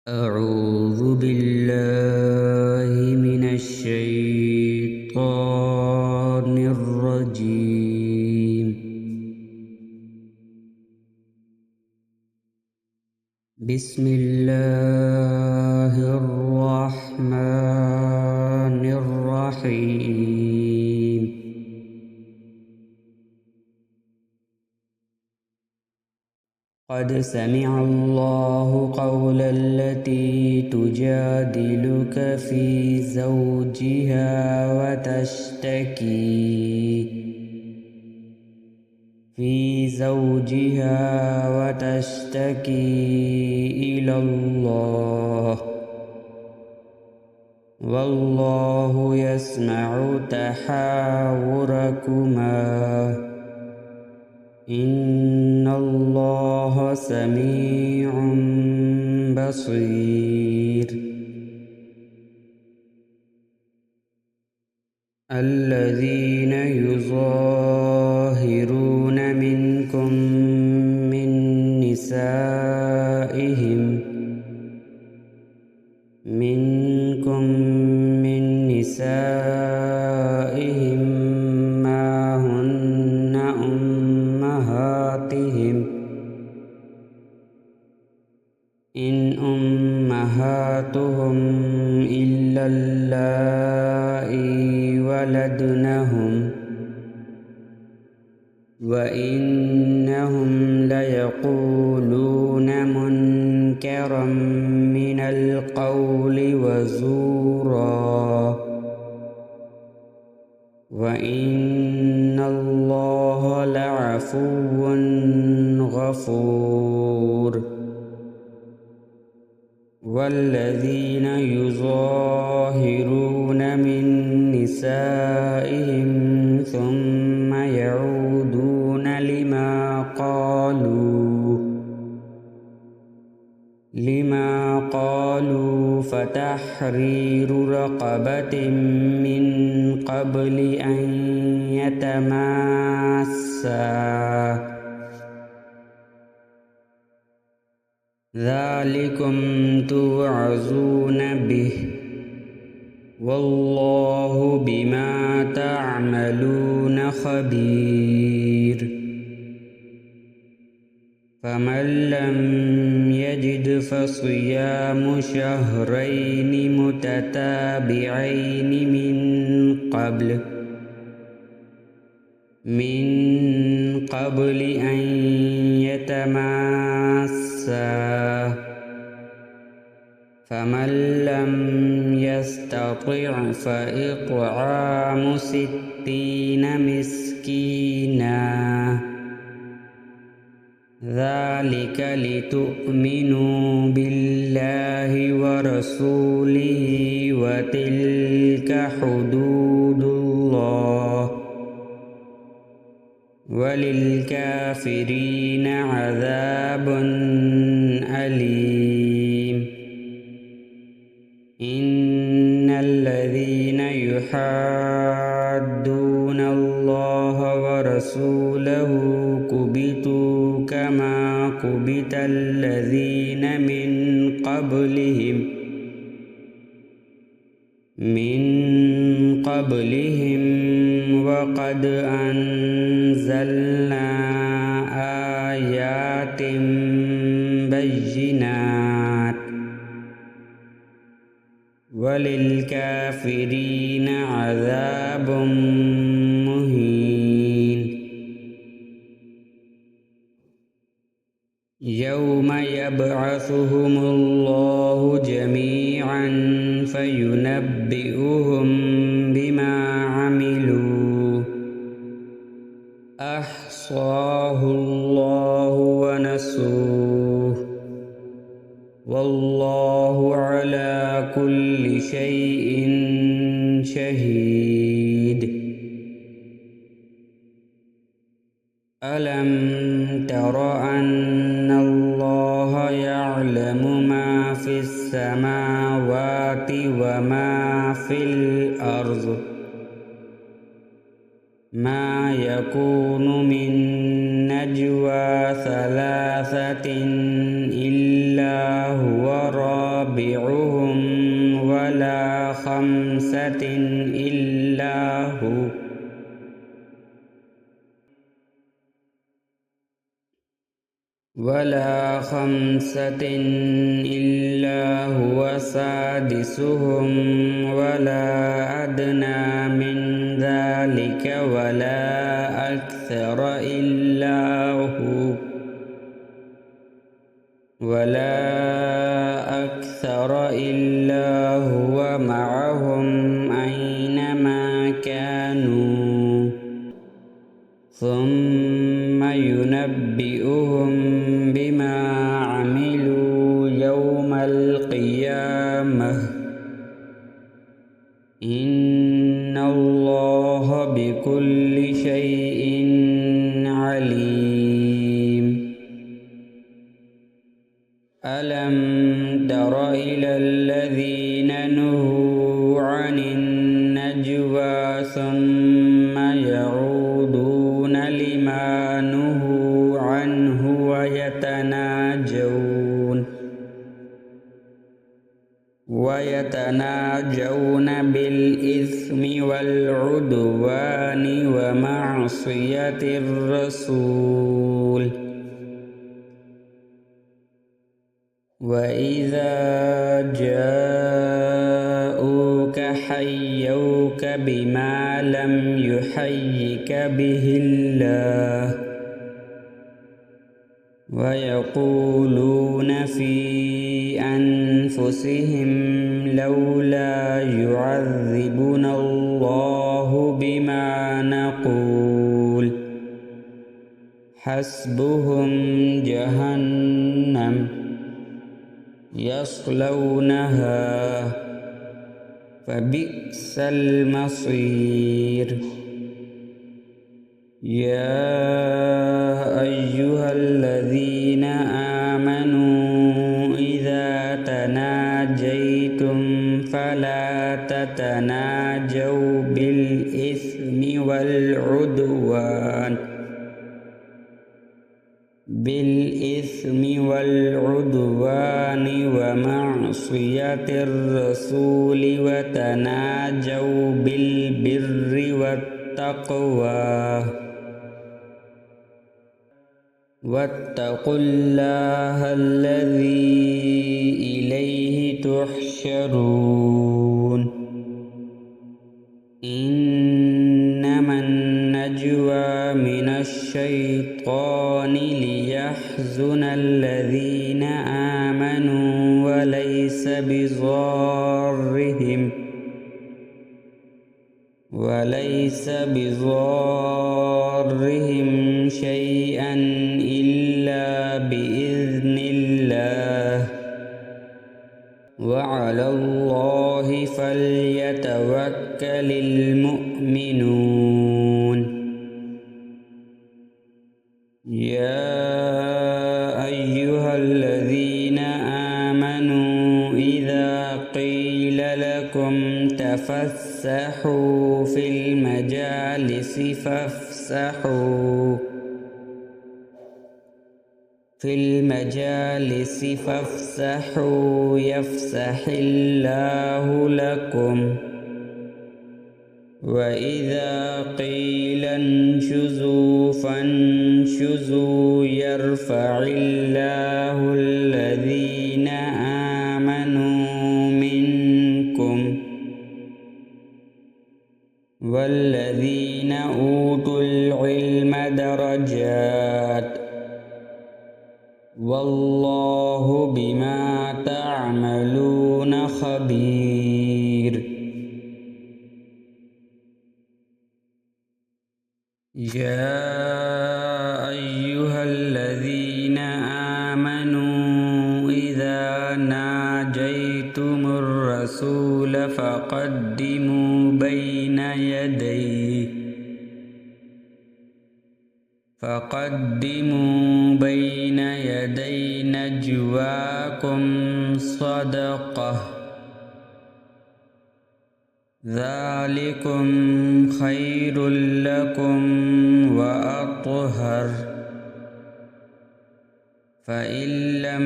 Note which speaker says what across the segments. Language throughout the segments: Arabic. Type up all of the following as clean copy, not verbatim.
Speaker 1: أعوذ بالله من الشيطان الرجيم. بسم الله الرحمن الرحيم. قد سمع الله قول التي تجادلك في زوجها وتشتكي إلى الله، والله يسمع تحاوركما، إن الله سميع بصير. الذين يظاهرون منكم من نسائهم ما هن أمهاتهم، إن أمهاتهم إلا اللائي ولدنهم، وإنهم ليقولون منكرا من القول وزورا، وإن الله لعفو غفور. والذين يظاهرون من نسائهم ثم يعودون لما قالوا فتحرير رقبة من قبل أن يتماسا، ذلكم توعظون به، والله بما تعملون خبير. فمن لم يجد فصيام شهرين متتابعين من قبل أن يتماسا، فمن لم يستطع فإطعام 60 مسكينا، ذلك لتؤمنوا بالله ورسوله، وتلك حدود الله، وللكافرين عذاب أليم. إن الذين يحادون الله ورسوله كبتوا كما كبت الذين من قبلهم، وقد أنزلنا آيات بينات، وللكافرين عذاب مهين. يوم يبعثهم الله جميعا فينبئهم بما عملوا، أحصاه الله ونسوه، والله على كل شيء شهيد. ألم تر أن الله يعلم ما في السماوات وما في الأرض؟ ما يكون من نجوى ثلاثة إلا هو رابعهم ولا خمسة إلا هو سادسهم ولا أدنى من ذلك ولا أكثر إلا هو معهم أينما كانوا ثم ينبئهم بما عملوا يوم القيامة إن الله بكل شيء عليم. ألم تر إلى الذين نهوا عن النجوى ثم يعودون لما نهوا عنه ويتناجون بالإثم والعدوان ومعصية الرسول وإذا جاءوك حيوك بما لم يحيك به الله ويقولون في أنفسهم لولا يعذبنا الله بما نقول حسبهم جهنم يصلونها فبئس المصير. يا أيها الذين آمنوا إذا تناجيتم فلا تتناجوا بالإثم والعدوان ومعصية الرسول وتناجوا بالبر والتقوى واتقوا الله الذي إليه تحشرون. إنما النجوى من الشيطان ليحزن الذين آمنوا وليس بضارهم شيئا إلا بإذن الله وعلى الله فليتوكل المؤمنون. يا أيها الذين آمنوا إذا قيل لكم تفسحوا في المجالس فافسحوا يفسح الله لكم وإذا قيل انشزوا فانشزوا يرفع الله الذين آمنوا منكم والذين أوتوا العلم درجات والله بما تعملون خبير. يا أيها الذين آمنوا إذا ناجيتم الرسول فقدموا بين يدي نجواكم صدقة ذلكم خير لكم وأطهر فإن لم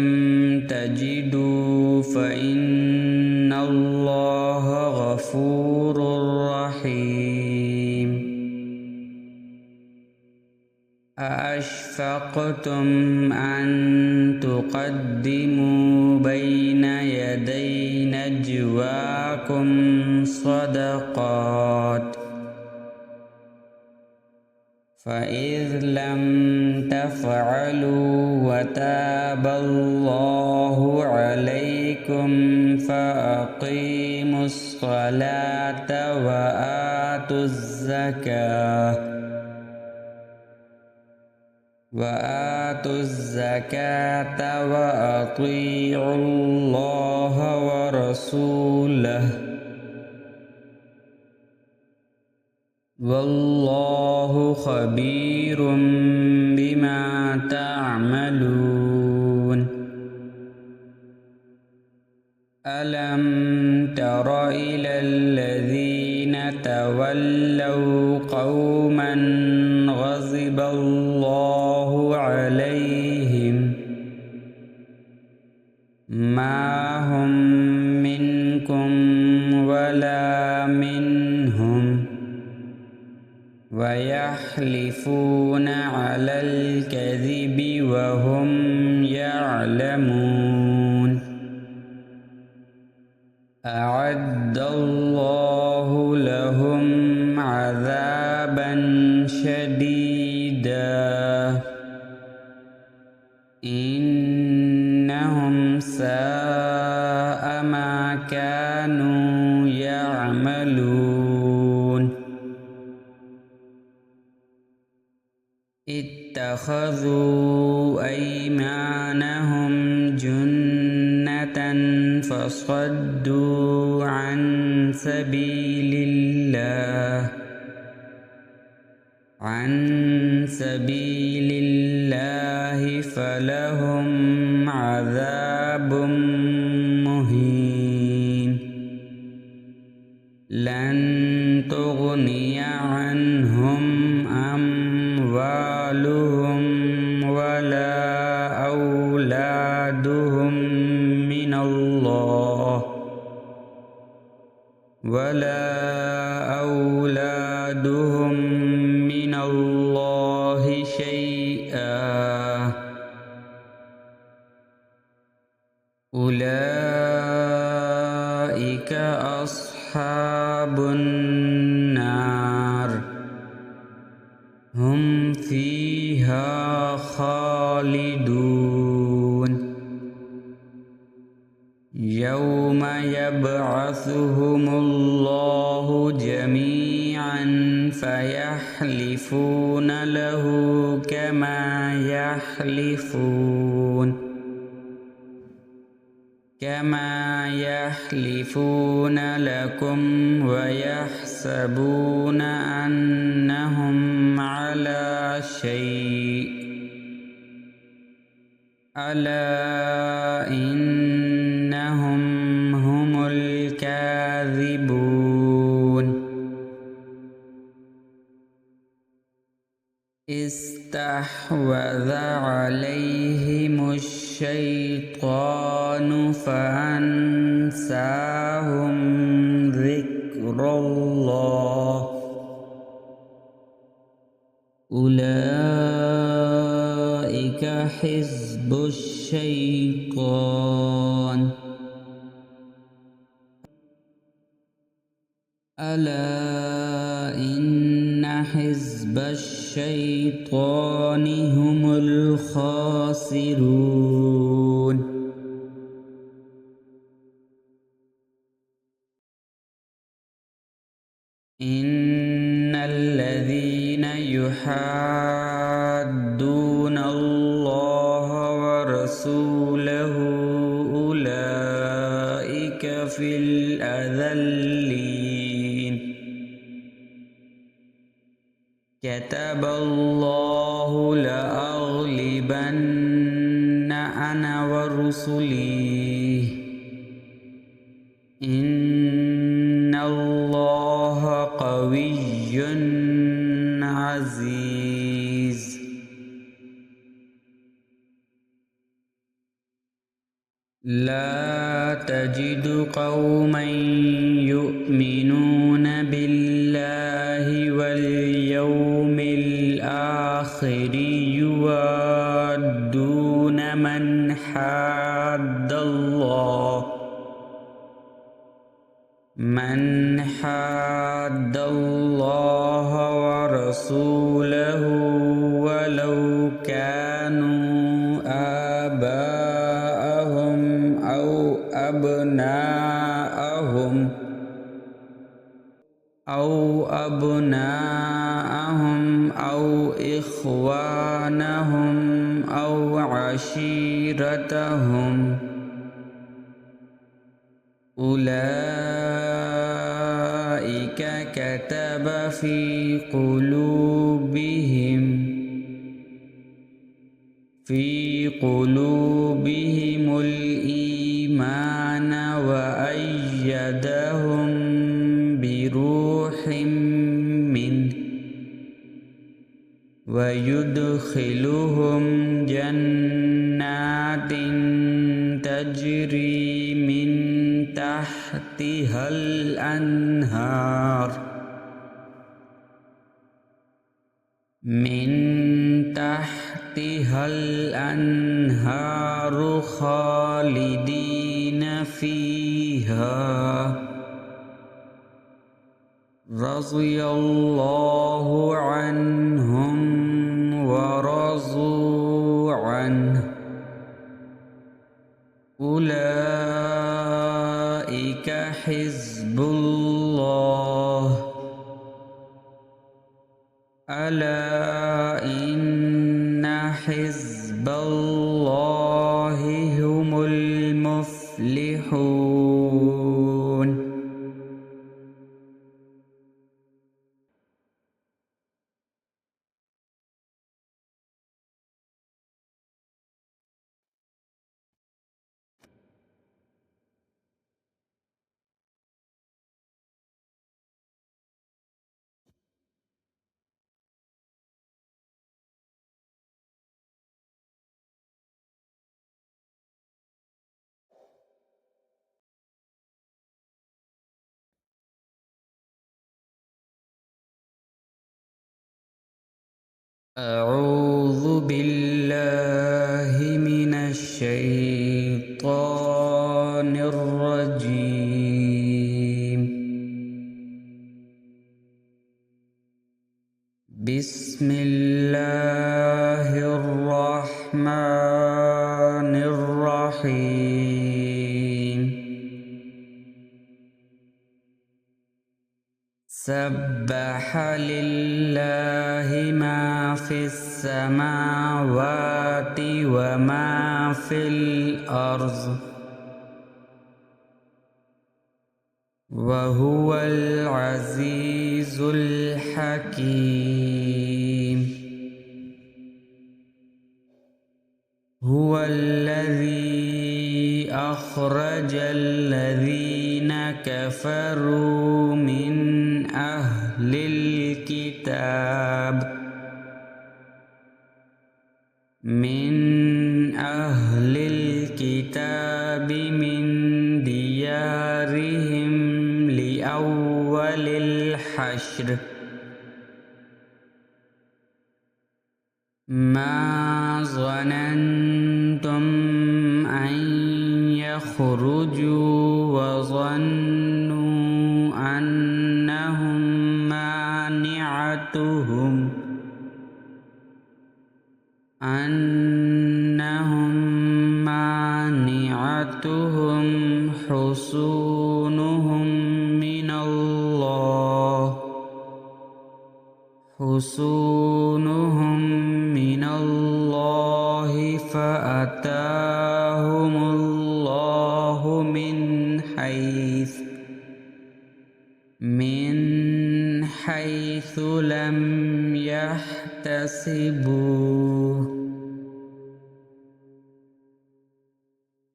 Speaker 1: تجدوا فإن الله غفور رحيم. أأشفقتم أشفقتم أن تقدموا بين يدي نجواكم صدقات فإذ لم تفعلوا وتاب الله عليكم فأقيموا الصلاة وآتوا الزكاة وأطيعوا الله ورسوله والله خبير بما تعملون ألم تر إلى الذين تولوا قوما غضب الله عليهم ما هم منكم ولا منهم ويحلفون على الكذب وهم يعلمون أعد الله لهم عذابا شديدا إنهم ساء ما كانوا يعملون اتخذوا أيمانهم جنة فصدوا عن سبيل الله فلهم عذاب مهين لن تغني عنهم أموالهم ولا أولادهم من الله شيئا أولئك أصحاب النار هم فيها خالدون يوم يبعثهم الله جميعا فيحلفون له كما يحلفون لكم ويحسبون أنهم على شيء ألا إنهم هم الكاذبون استحوذ عليهم الشيطان فأنساهم ذكر الله أولئك حزب الشيطان ألا إن حزب الشيطان هم الخاسرون إن الذين يحادون الله ورسوله أولئك في الأذلين كتب الله لأغلبن أنا ورسلي إن الله قوي عزيز لا تجد قوما يؤمنون بالله واليوم الآخر يوادون من حاد الله ورسوله ولو كانوا آباءهم أو أبناءهم أو إخوانهم أو عشيرتهم أولئك كتب في قلوبهم الإيمان وأيدهم بروح منه ويدخلهم جنات تجري من تحتها الأنهار خالدين فيها رضي الله عنهم ورضوا عنه أولئك حزب الله ألا إن حزب الله هم المفلحون. أعوذ بالله من الشيطان الرجيم. بسم الله الرحمن الرحيم. سبح لله ما في السماوات وما في الأرض وهو العزيز الحكيم. هو الذي أخرج الذين كفروا من أهل الكتاب من ديارهم لأول الحشر ما ظننتم أن يخرجوا وظنوا أنهم مانعتهم حصونهم من الله فأتاهم الله من حيث لم يحتسبوه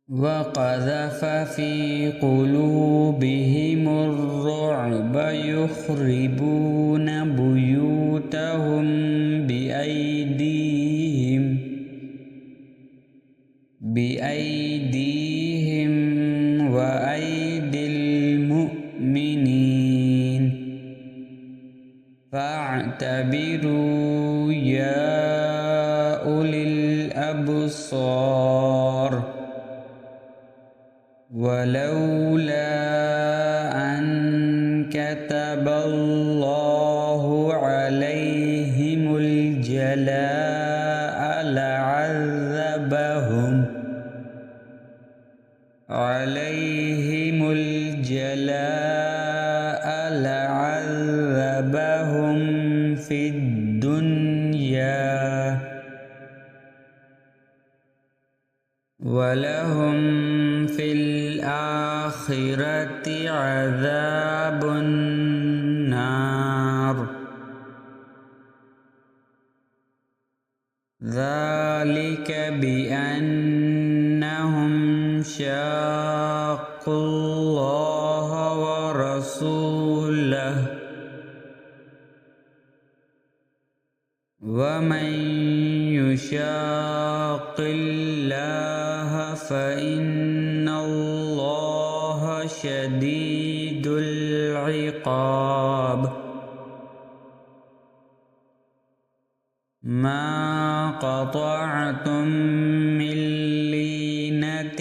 Speaker 1: وقذف في قلوبهم الرعب يخربون بيوتهم بأيديهم وأيدي المؤمنين فاعتبروا يا أولي الألباب الأبصار ولولا أن كتب الله عليهم الجلاء لعذبهم في الدنيا ولهم في الآخرة عذاب النار ذلك بأنهم شاقوا الله ورسوله ومن يشاق الله فإن الله شديد العقاب ما قطعتم من لينة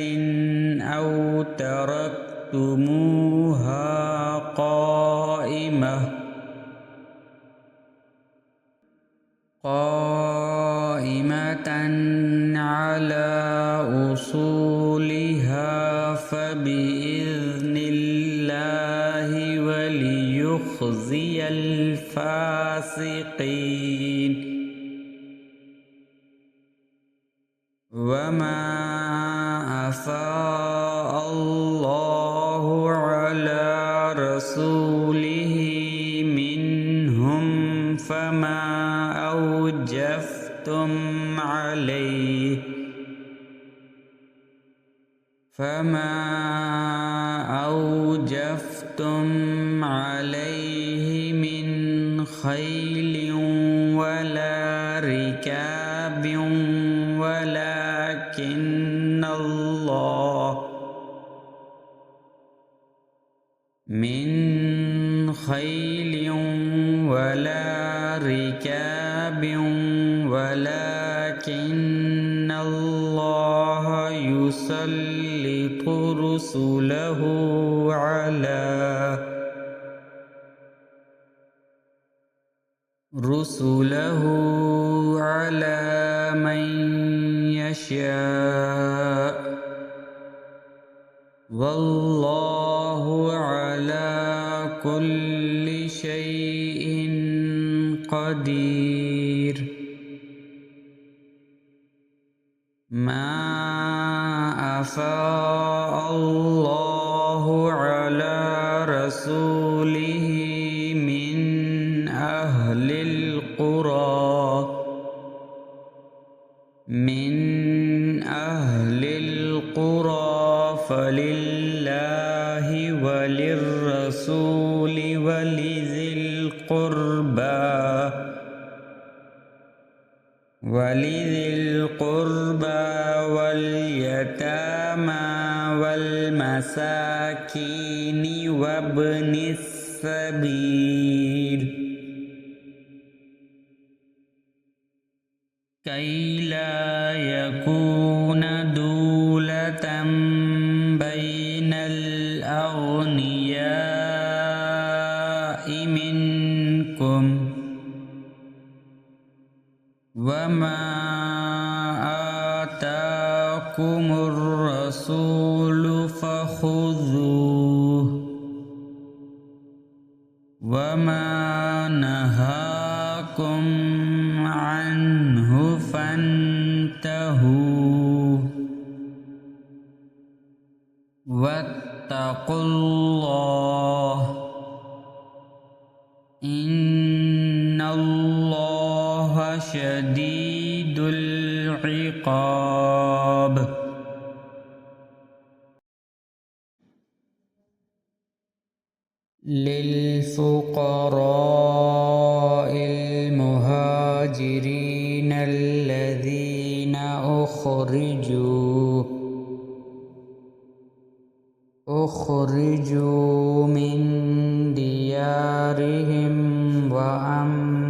Speaker 1: أو تركتموها قائمة على أصولها فبإذن الله وليخزي الفاسقين وما أفاء الله على رسوله منهم فما أوجفتم عليه من خيل ولا ركاب ولكن الله يسلط رسله على من يشاء والله على كل شيء قدير ما أفاء الله على رسوله من أهل القرى فلله وللرسول ولذي القربى واليتامى والمساكين وابن السبيل كي لا يكون دولة بين الأغنياء منكم وما آتاكم الرسول فخذوه وما نهاكم عنه فانتهوا واتقوا الله إن الله شديد العقاب للفقراء المهاجرين الذين أخرجوا من ديارهم وأموالهم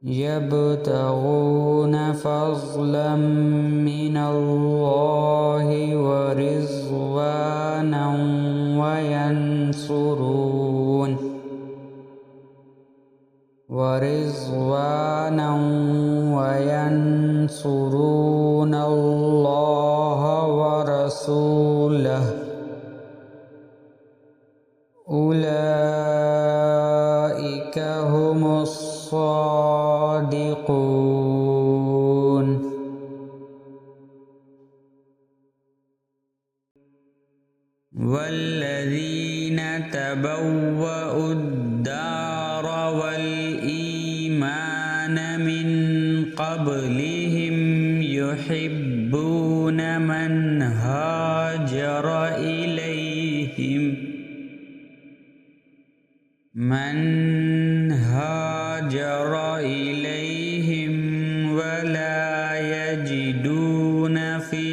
Speaker 1: يبتغون فضلا من الله ورضوانا وينصرون الله ورسوله أولئك هم الصادقون. والذين تبوأوا الدار والإيمان من قبلهم يحبون من هاجر إليهم ولا يجدون في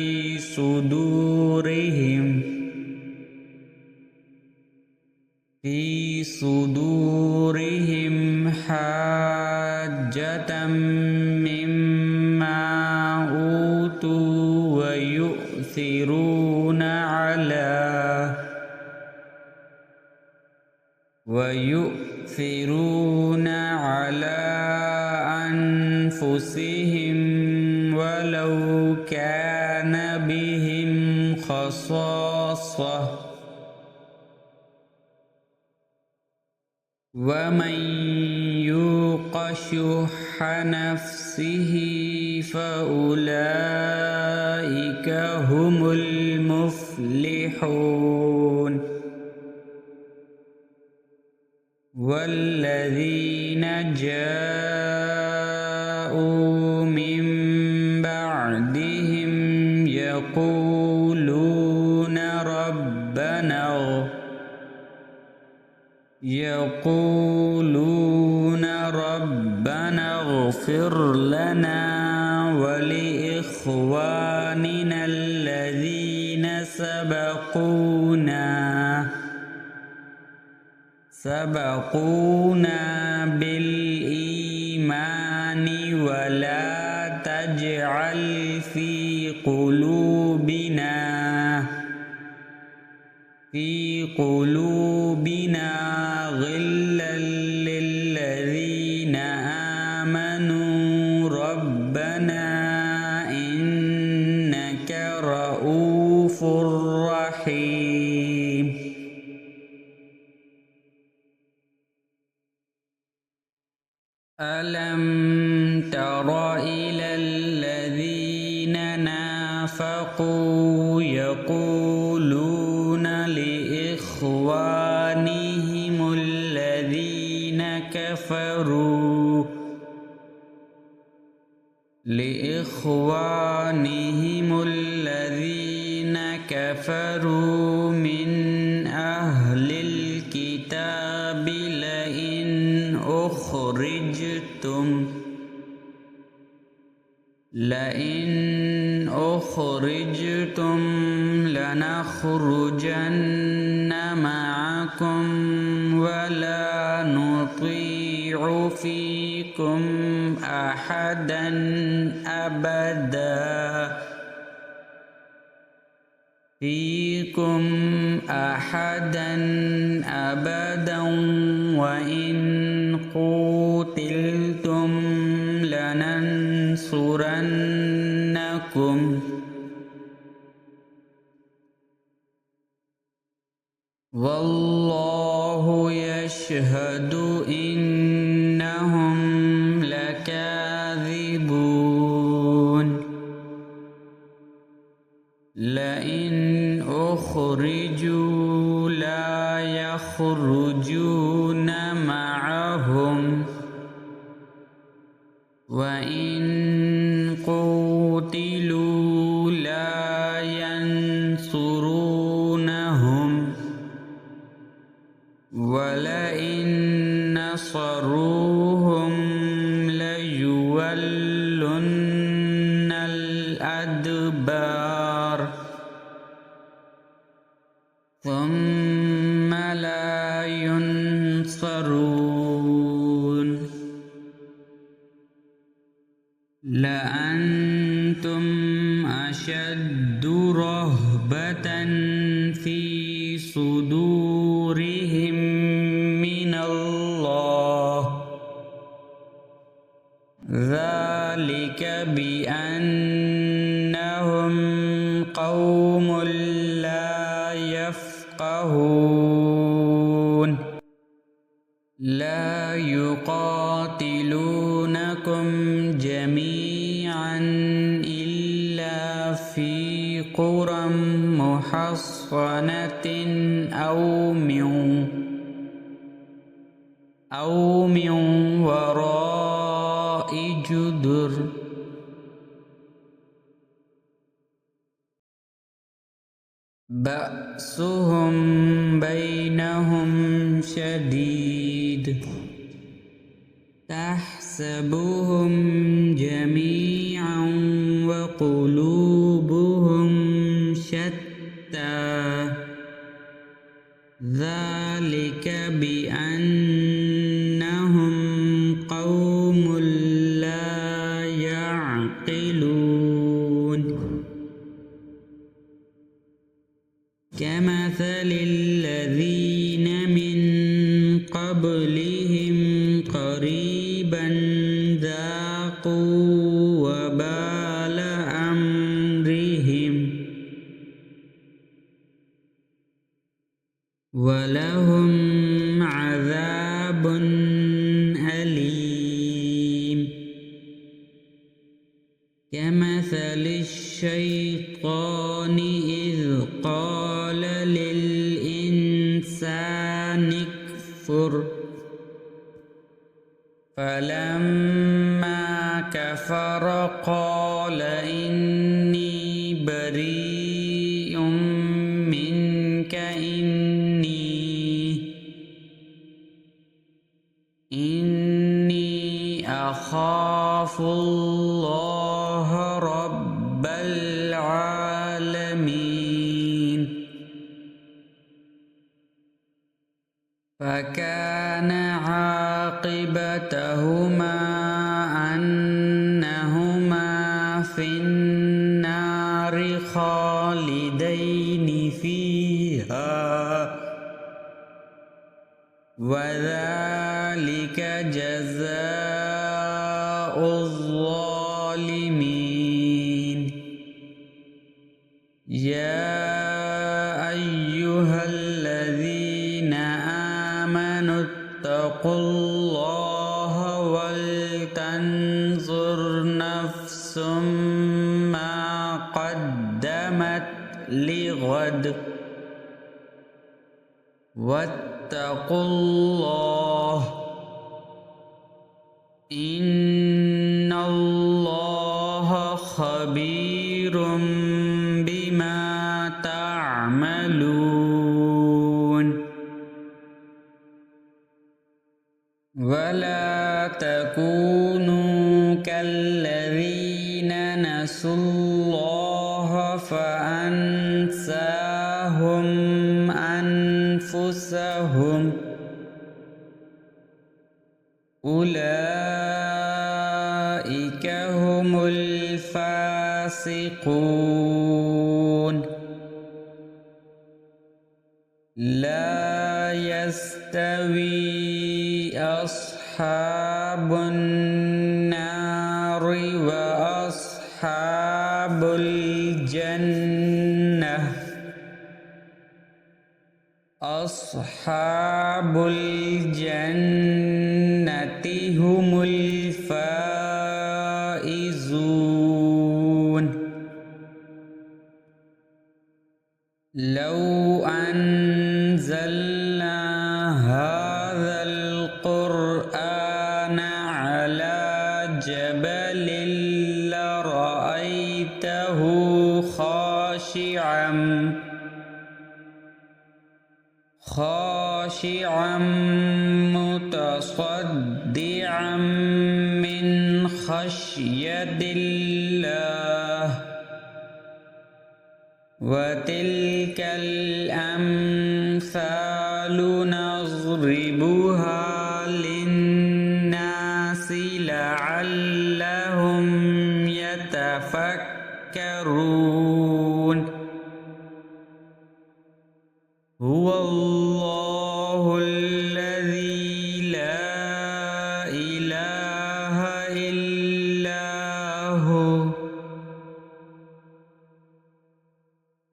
Speaker 1: صدورهم حاجة مما أوتوا ويؤثرون على أنفسهم ولو كان بهم خصاصة ومن يوق شح نفسه فأولئك هم المفلحون. والذين جاءوا من بعدهم يقولون ربنا اغفر لنا ولإخواننا الذين سبقونا بالإيمان ولا تجعل في قلوبنا غلا للذين آمنوا ربنا إنك رؤوف رحيم. ألم تر إلى الذين نافقوا يقولون لإخوانهم الذين كفروا من أهل الكتاب لئن أخرجتم لنخرجن معكم ولا نطيع فيكم أحدا أبدا وإن قوتلتم لننصرنكم والله يشهد إنهم لكاذبون. لئن أخرجوا لا يخرجون معهم وإن قوتلوا لا ينصرونهم ولئن نصروهم ليولن الأدبار ثم لا ينصرون. لأنتم أشد رهبة في صدورهم من الله ذلك بأنهم قوم لا يفقهون لا يقاتلونكم جميعا إلا في قرى محصنة أو من وراء جدر بأسهم بينهم شديد تحسبهم جميعا وقلوبهم شتى ذلك بأنهم قوم لا يعقلون كمثل الذين من قبلهم قريبا ذاقوا وبال أمرهم ولهم عذاب أليم كمثل الشيطان إذ قال للإنسان اكفر فلما كفر قال إني بريء منك إني أخاف الله رب العالمين فكان عاقبتهما أنهما في النار خالدين فيها وذلك جزاء الظالمين يا أيها الذين آمنوا اتقوا الله ولتنظر نفس ما قدمت لغد واتقوا الله إن الله خبير بما تعملون ولا تكونوا كالذين نسوا الله فأنساهم أنفسهم أولئك هم الفاسقون لا يستوي أصحاب النار وأصحاب الجنة أصحاب الجنة هم الفائزون لو أنزلنا هذا القرآن على جبل لرأيته خاشعا متصدعا من خشية الله وتلك الأمثال نضربها للناس لعلهم إله إلا هو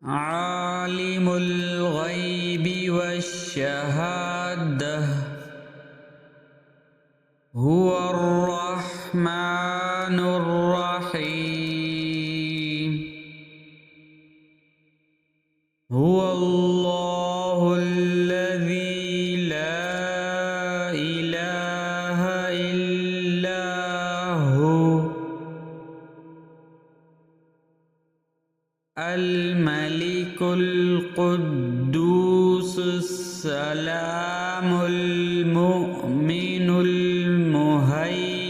Speaker 1: عالم الغيب والشهادة هو الرحمن الرحيم هو الله الذي لا إله إلا هو الملك القدوس السلام المؤمن المهيمن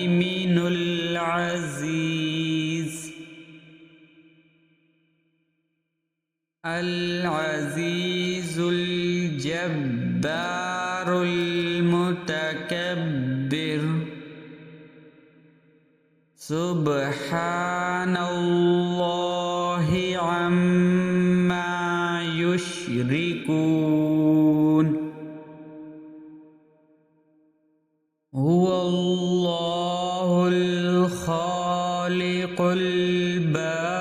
Speaker 1: العزيز الجبار المتكبر سبحان الله عما يشركون هو الله الخالق البارئ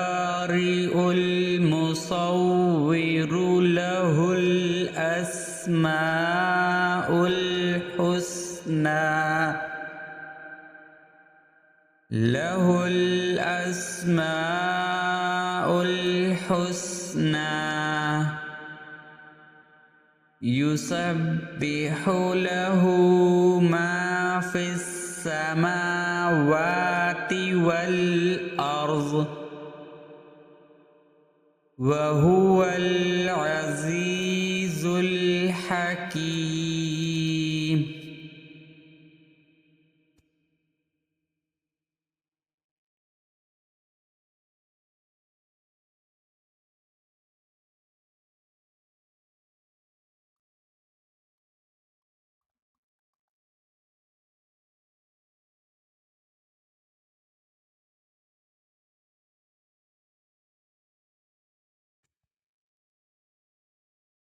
Speaker 1: المصور له الأسماء الحسنى يسبح له ما في السماوات والأرض وهو العزيز الحكيم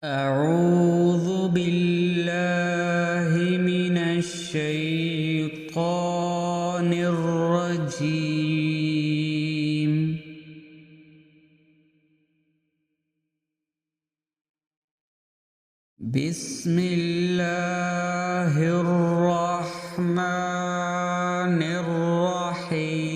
Speaker 1: أعوذ بالله من الشيطان الرجيم بسم الله الرحمن الرحيم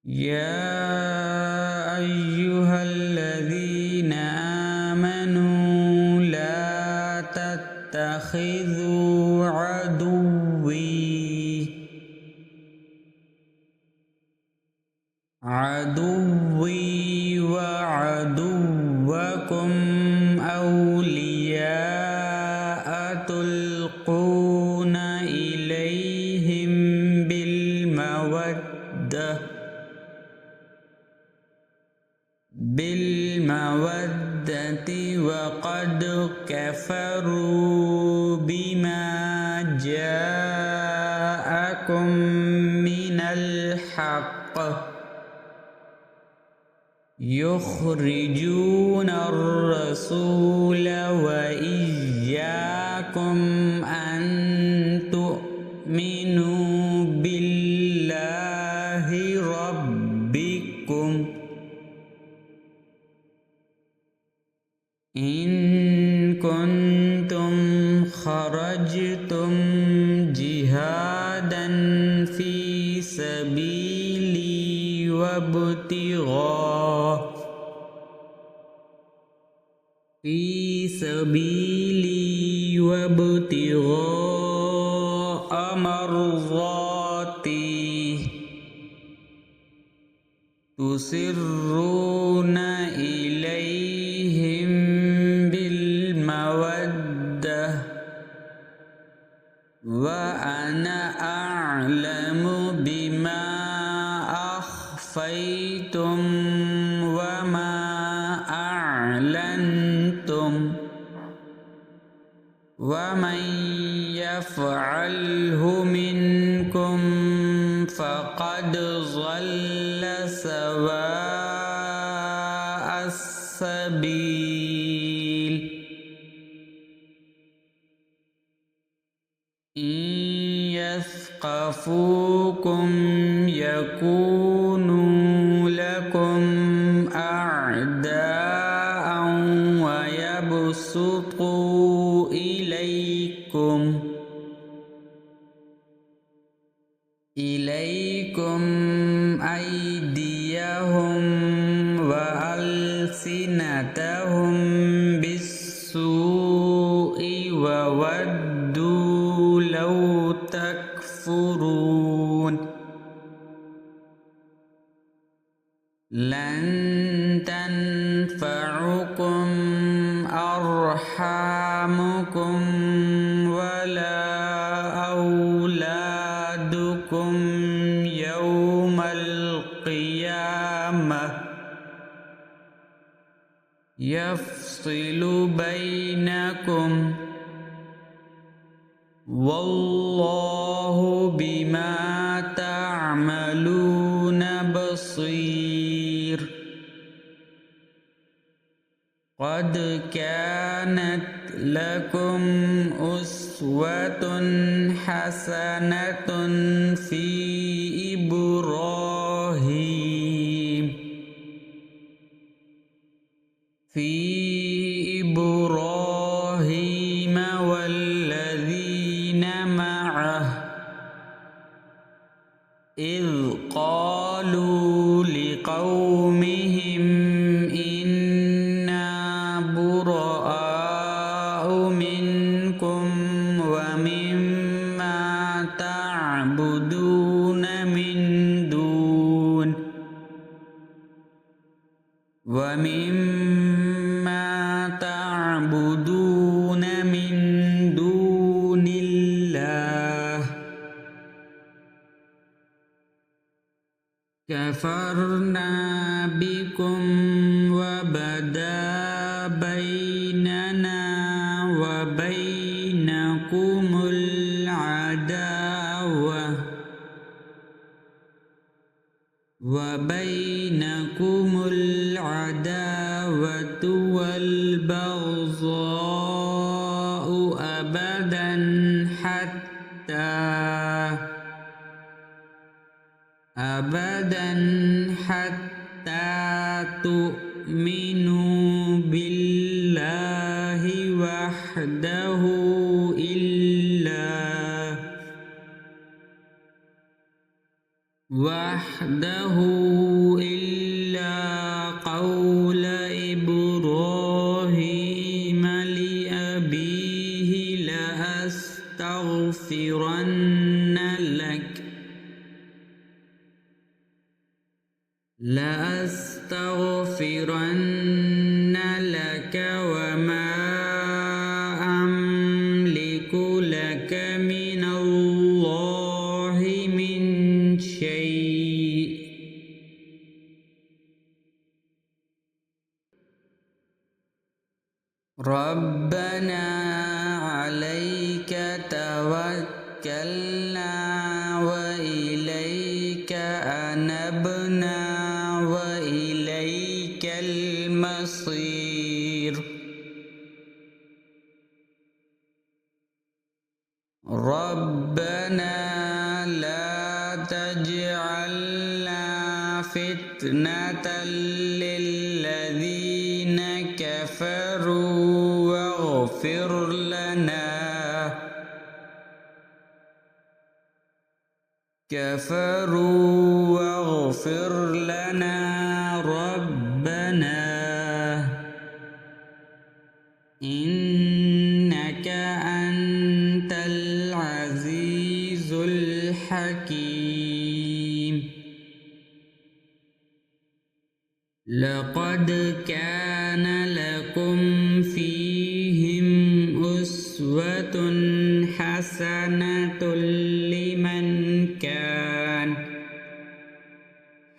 Speaker 1: يا أيها الذين آمنوا لا تتخذوا عدوي وعدوكم أولياء تلقون إليهم بالمودة وقد كفروا بما جاءكم من الحق يخرجون الرسول وإياكم أن تؤمنوا بالله ربكم إن كنتم خرجتم جهادا في سبيلي وابتغاء مرضاتي تسرون إليهم بالمودة وأنا أعلم بما أخفيتم وما أعلنتم ومن يفعله منكم فقد ضل سواء السبيل إن يثقفوكم يكونوا لكم أعداء ويبسطوا إليكم أيديهم وألسنتهم بالسوء وودوا لو تكفرون لن تنفعكم أرحامكم ولا أولادكم يوم القيامة يفصل بينكم والله بما تعملون بصير قد كانت لكم أسوة حسنة في إبراهيم والذين معه إذ قالوا لقومهم إنا براء منكم ومما تعبدون من دون الله كفرنا بكم وبدا بيننا وبينكم العداوة والبغضاء أبدا حتى تؤمنوا بالله وحده إلا قول إبراهيم لأبيه لأستغفرن لك وما أملك لك من الله من شيء ربنا عليك توكلنا وإليك أنبنا وإليك المصير ربنا لا تجعلنا فتنة للذين كفروا واغفر لنا ربنا إنك أنت العزيز الحكيم لقد كان لكم فيهم أسوة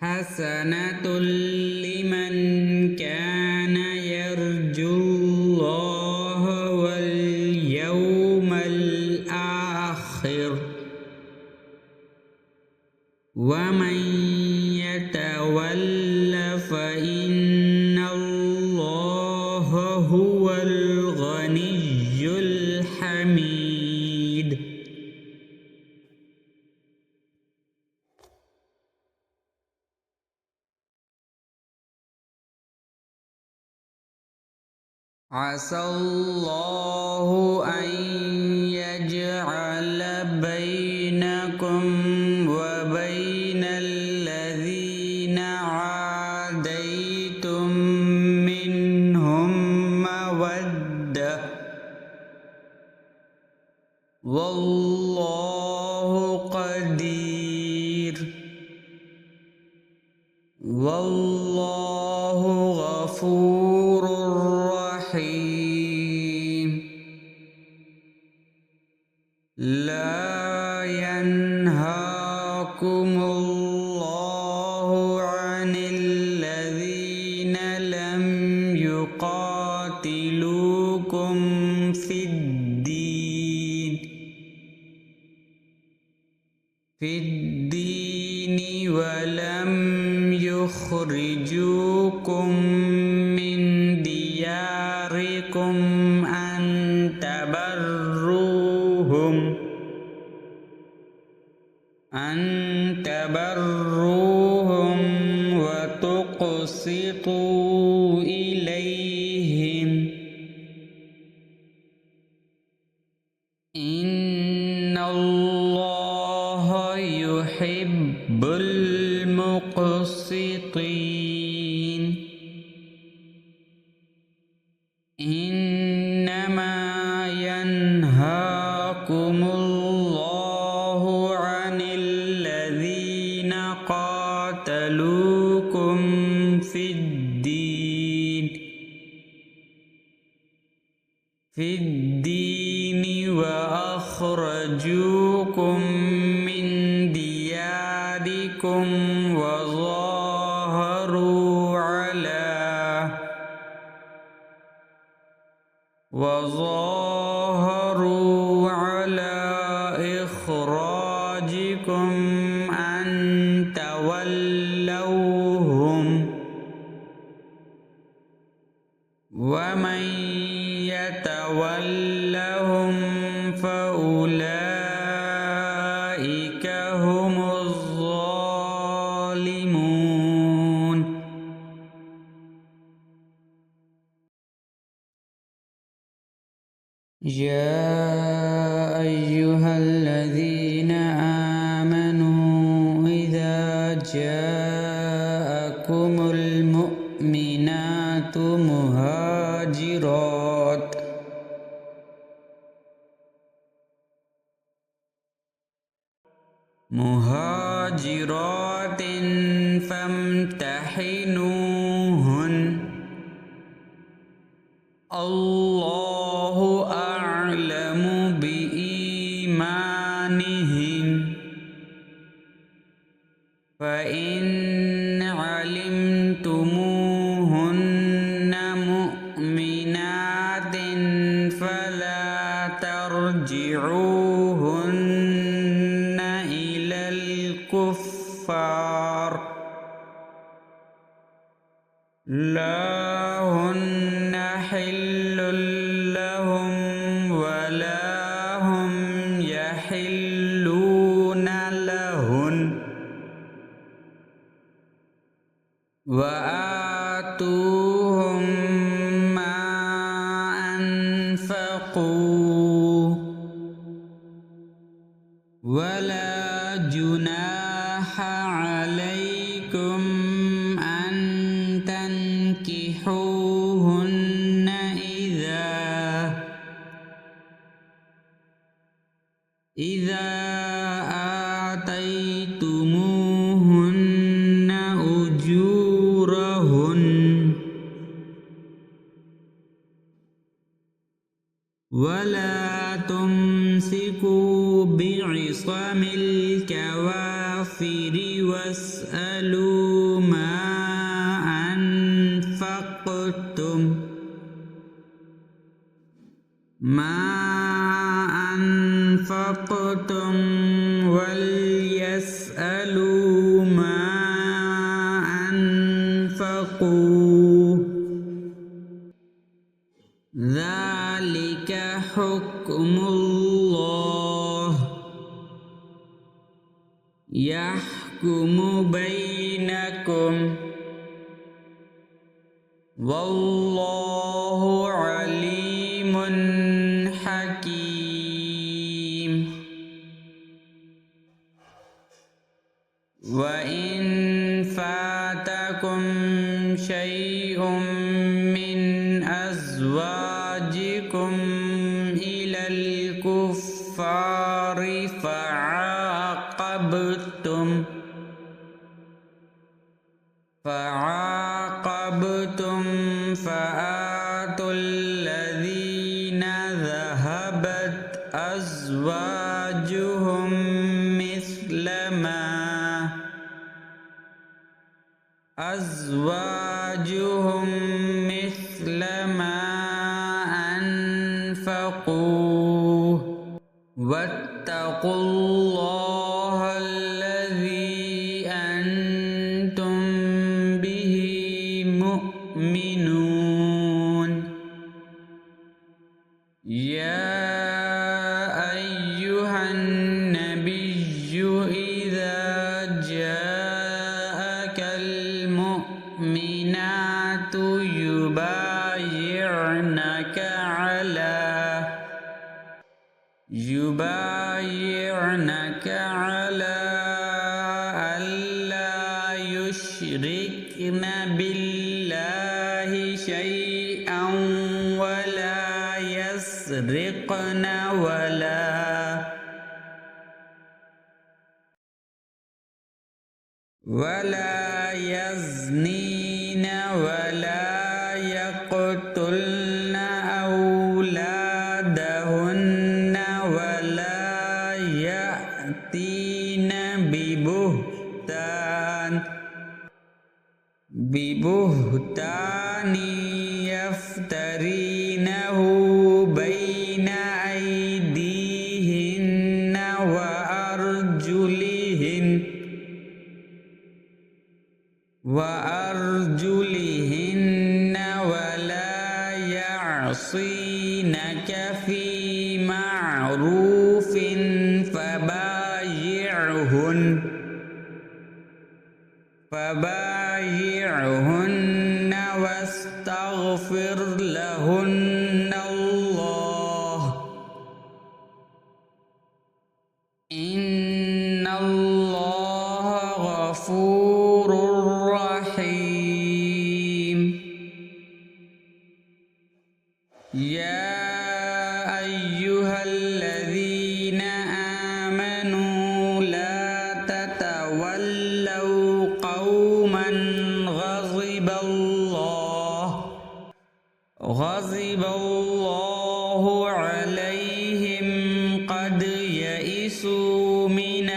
Speaker 1: حسنة لمن كان يرجو الله واليوم الآخر ومن يتول فإن الله هو الغني الحميد আসাল্লাহু আন ইয়াজআলা বাইনাকুম ওয়া বাইনাল্লাযীনা আদাইতুম মিনহুম মাওয়াদ্দাহ ওয়াল্লাহু কাদির ওয়াল্লাহু গফুরুর রহিম লা ইয়ানহাকুমুল্লাহু আনিল্লাযীনা লাম ইউকাতিলুকুম ফিদ্দীন ওয়া লাম يخرجوكم من دياركم أن تبروهم وتقسطوا إليهم إن الله يحب المقسطين إنما ينهاكم الله عن الذين قاتلوكم في الدين وأخرجوكم من دياركم وظاهروا على إخراجكم أن تولوهم ومن يتولهم فأولئك هم الظالمون يا أيها الذين آمنوا إذا جاءكم المؤمنات مهاجرات فامتحنوهن الله أعلم بإيمانهن فإن علمتموهن مؤمنات فلا ترجعوهن إلى الكفار لا هن حل لهم ولا هم يحلون لهن وآتوهم ما أنفقوا ولا جناح عليكم أن تنكحوهن إذا آتيتموهن أجورهن ولا تمسكوا بعصم الكوافر واسألوا ما أنفقتم وليسألوا ما أنفقوا ذلك حكم الله يحكم بينكم والله عليم حكيم وإن فاتكم شيء من أزواجكم إلى الكفار فعاقبتم فآتوا الذين ذهبت أزواجهم مثل ما أنفقوا واتقوا الله الذي أنتم به مؤمنون يا أيها النبي إذا جاءك المؤمنات يبايعنك على ألا يشركن بالله شيئا ولا يسرقن ولا يزنين ولا يقتلن أولادهن ولا يأتين ببهتان يفترينه بين أيديهن وأرجلهن ولا يعصينك في معروف فبايعهن واستغفر لهن الله إن الله غفور رحيم يا أيها الذين آمنوا لا تتولوا قوما غضب الله عليهم قد يئسوا من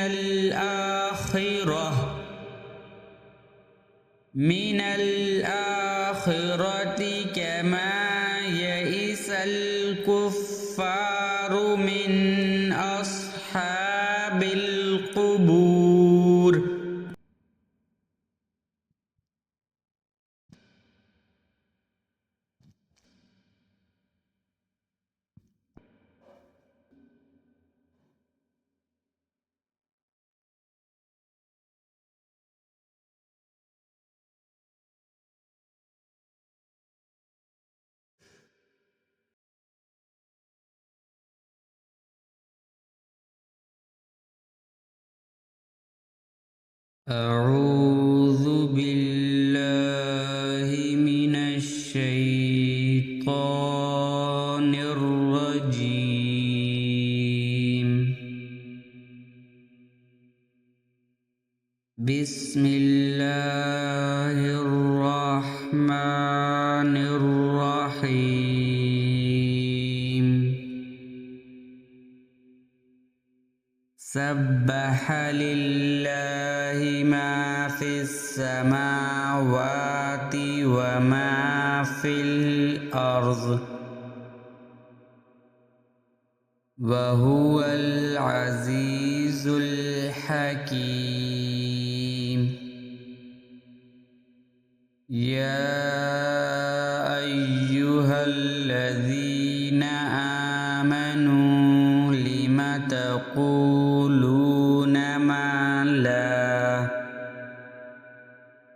Speaker 1: الآخرة كما يئس الكفار من أصحاب القبور أعوذ بالله من الشيطان الرجيم بسم الله الرحمن الرحيم سبح لله ما في السماوات وما في الأرض وهو العزيز الحكيم يا أيها الذين آمنوا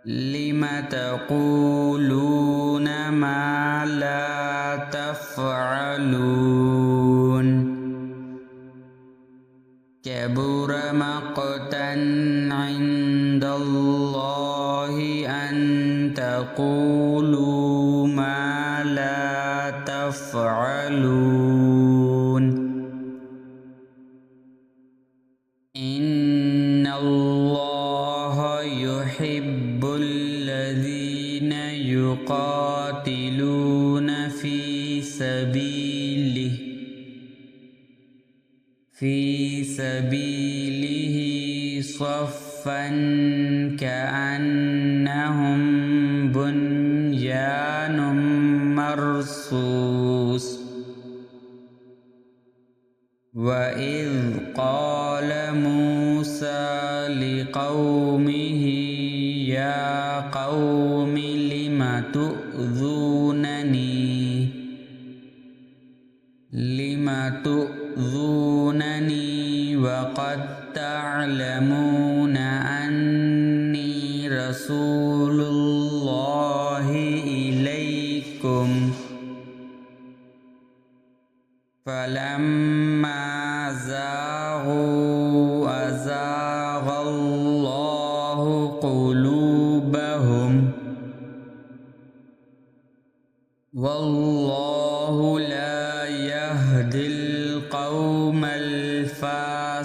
Speaker 1: لم تقولون ما لا تفعلون كبر مقتا عند الله أن تقولوا ما لا تفعلون إن الله يحب الذين يقاتلون في سبيله صفا كأنهم بنيان مرصوص وإذ قال موسى لقومه يا قوم لم تؤذونني وقد تعلمون أني رسول الله إليكم فلما زاغوا أزاغ الله قلوبهم والله لا يهدي القوم الفاسقين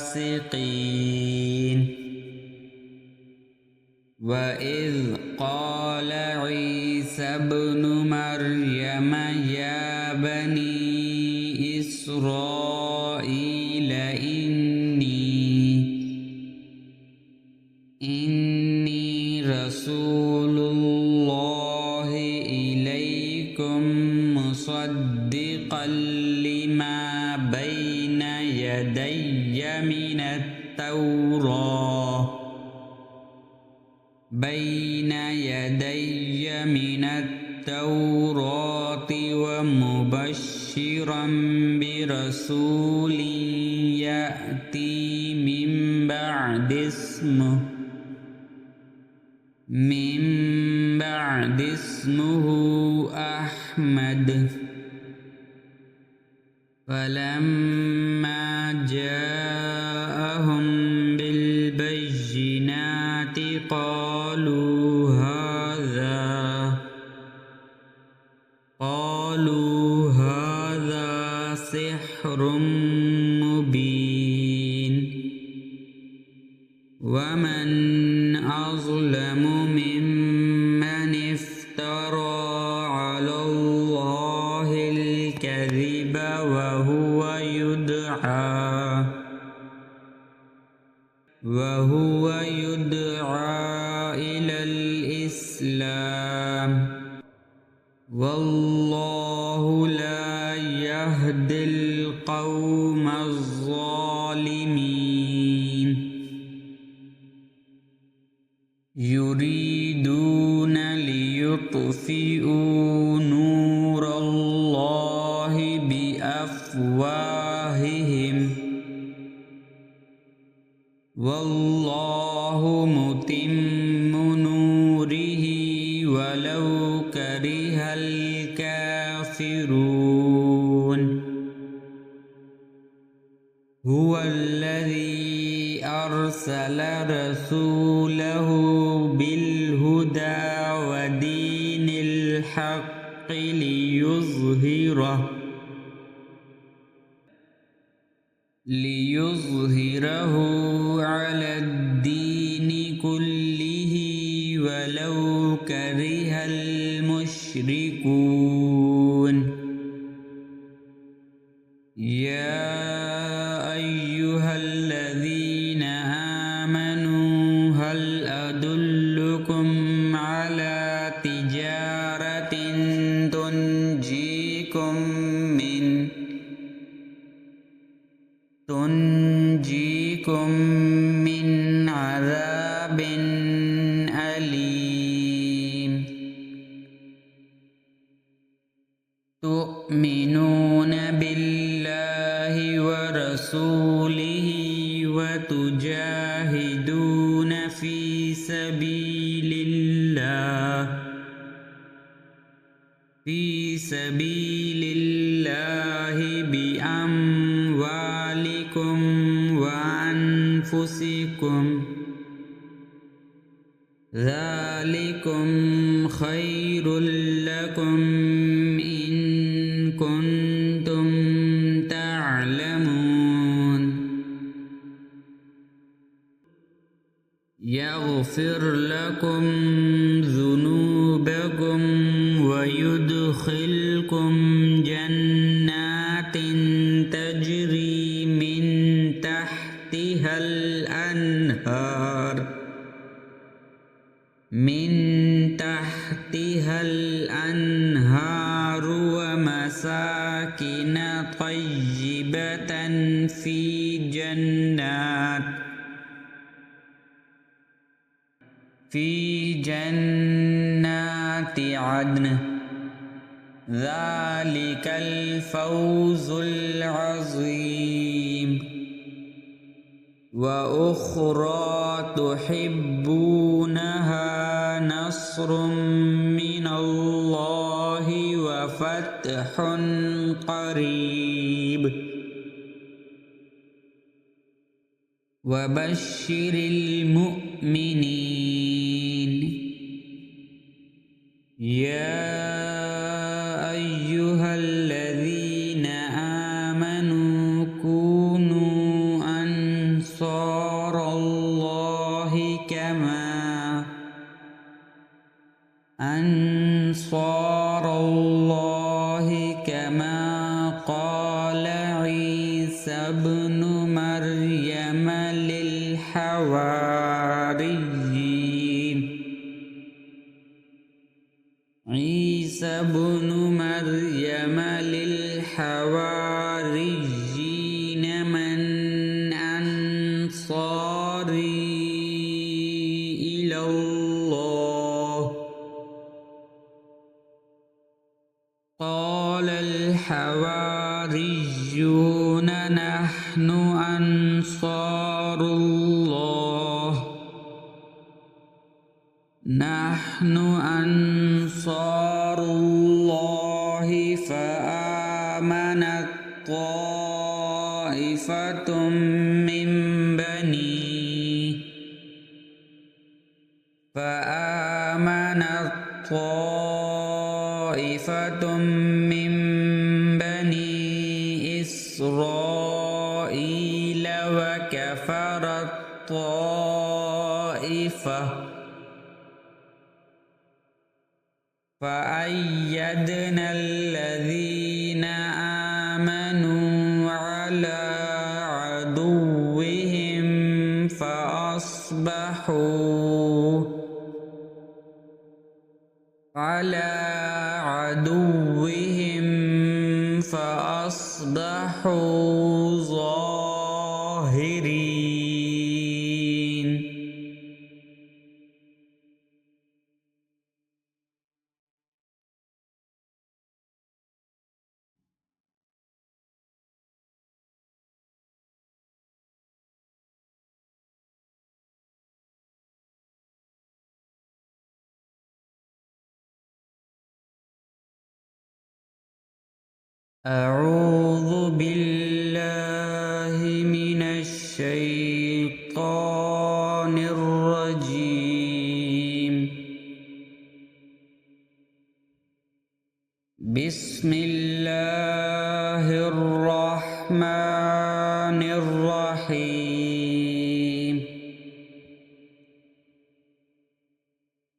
Speaker 1: وإذ قال عيسى ابن مريم يا بني إسرائيل إني رسول الله إليكم مصدقا لما بين يدي من التوراة ومبشرا برسول يأتي من بعد اسمه أحمد فلما جاءهم بالبينات قالوا هذا سحر مبين ومن أظلم ممن افترى على الله الكذب وهو يدعى إلى الإسلام والله لا يهدي القوم الظالمين يريدون ليطفئوا نور الله بأفواههم والله متم نوره ولو كره الكافرون هو الذي أرسل رسوله بالهدى ودين الحق ليظهره على الدين كله ولو كره المشركون يا أيها الذين آمنوا هل أدلكم على تجارة تنجيكم من عذاب أليم تؤمنون بالله ورسوله وتجاهدون في سبيل الله بأموالكم وأنفسكم أنفسكم ذلكم خير لكم إن كنتم تعلمون يغفر لكم ذنوبكم ويدخلكم جنات تجري من تحتها الأنهار ومساكن طيبة في جنات عدن ذلك الفوز العظيم وأخرى تحبونها نصر من الله وفتح قريب وبشر المؤمنين يا أيها الذين آمنوا كونوا أنصار الله كما قال عيسى ابن مريم للحواريين من أنصاري إلى الله قال الحواريون نحن أنصار الله فآمنت طائفة من بني إسرائيل وكفرت طائفة فأيدنا الذين آمنوا على عدوهم فأصبحوا ظاهرين أعوذ بالله من الشيطان الرجيم بسم الله الرحمن الرحيم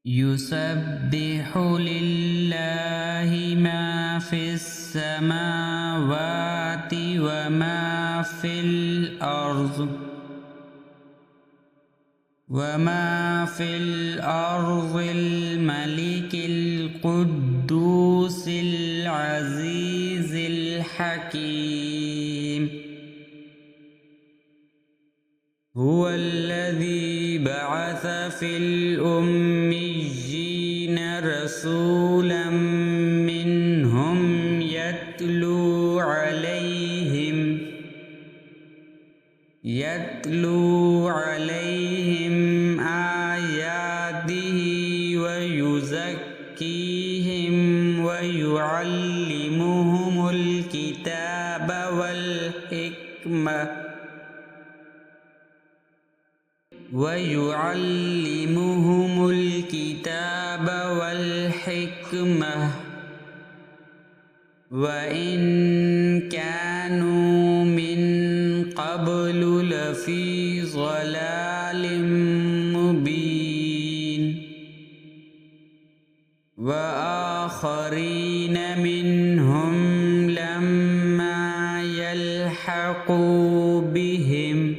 Speaker 1: يسبح لله ما في السماوات وما في الأرض الملك القدوس العزيز الحكيم هو الذي بعث في الأميين رسولا منهم يتلو عليهم آياته ويزكيهم ويعلمهم الكتاب والحكمة ويعلمهم الكتاب والحكمة وإن كانوا من قبل لفي ضلال مبين وآخرين منهم لما يلحقوا بهم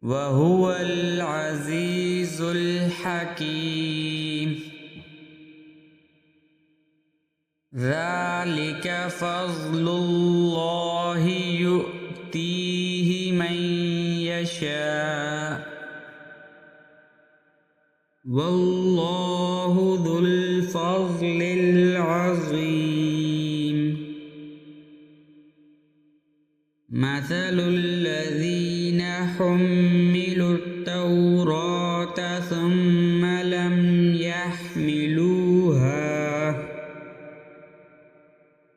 Speaker 1: وهو العزيز الحكيم ذلك فضل الله يؤتيه من يشاء والله ذو الفضل العظيم مثل الذين حملوا التوراة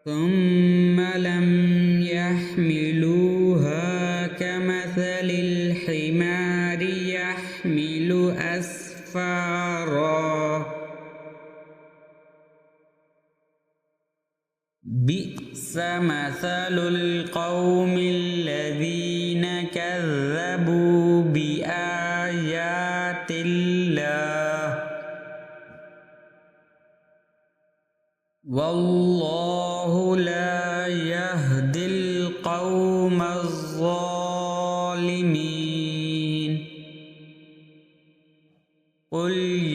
Speaker 1: ثم لم يحملوها كمثل الحمار يحمل أسفارا بئس مثل القوم الذين كذبوا بآيات الله والله لا يهدي القوم الظالمين قل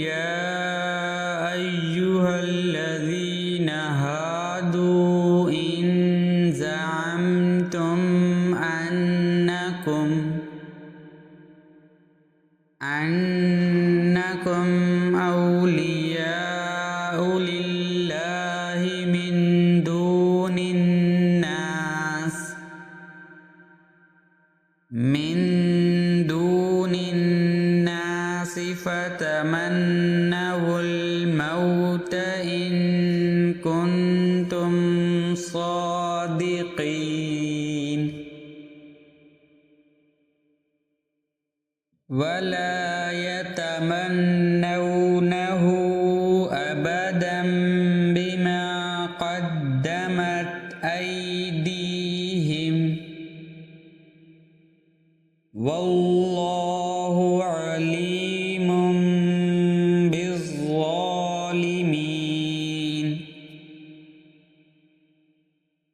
Speaker 1: يا أيها الذين هادوا إن زعمتم أنكم أولياء لله من دون الناس فتمنوا الموت إن كنتم صادقين ولا يتمنونه أبدا بما قدمت أيديهم والله عليم بالظالمين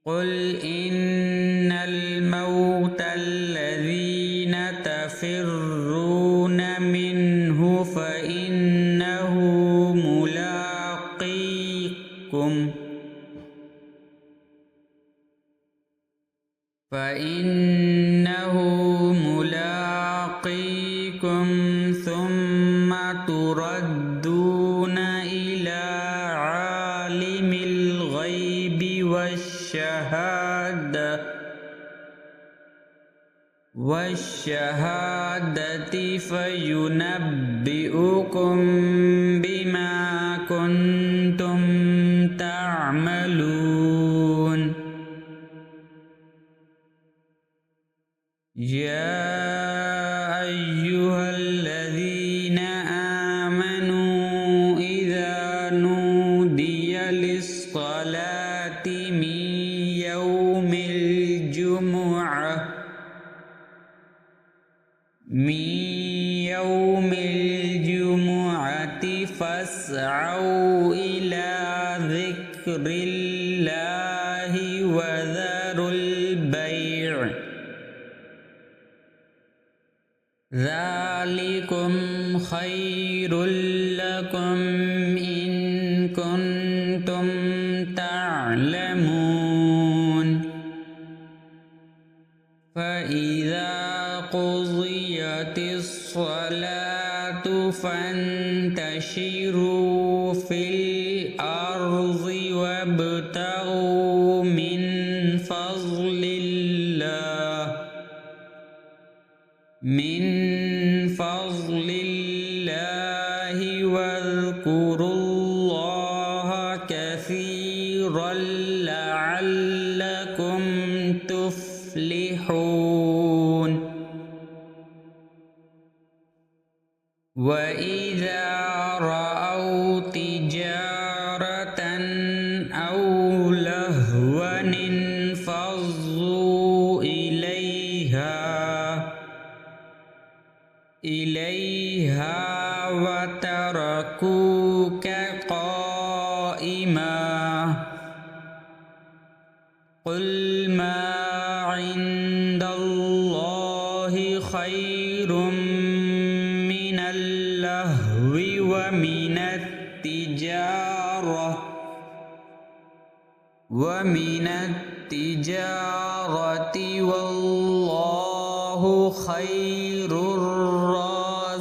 Speaker 1: قل إن الموت الذين تفرون منه فإنه ملاقيكم ثم تردون إلى عالم الغيب والشهادة فينبئكم بما كنتم تعملون يا أيها الذين آمنوا إذا نودي للصلاة من يوم الجمعة فاسعوا إلى ذكر الله وذروا البيع ذلكم خير لكم إن كنتم تعلمون فإذا قضيت الصلاة فانتشروا في الأرض وابتغوا من فضل الله واذكروا الله كثيرا لعلكم تفلحون وإذا رأوا تجارة أو لهوا انفضوا إليها وتركوك قائما قل ما عند الله خير من اللهو ومن التجارة والله خير الرازقين.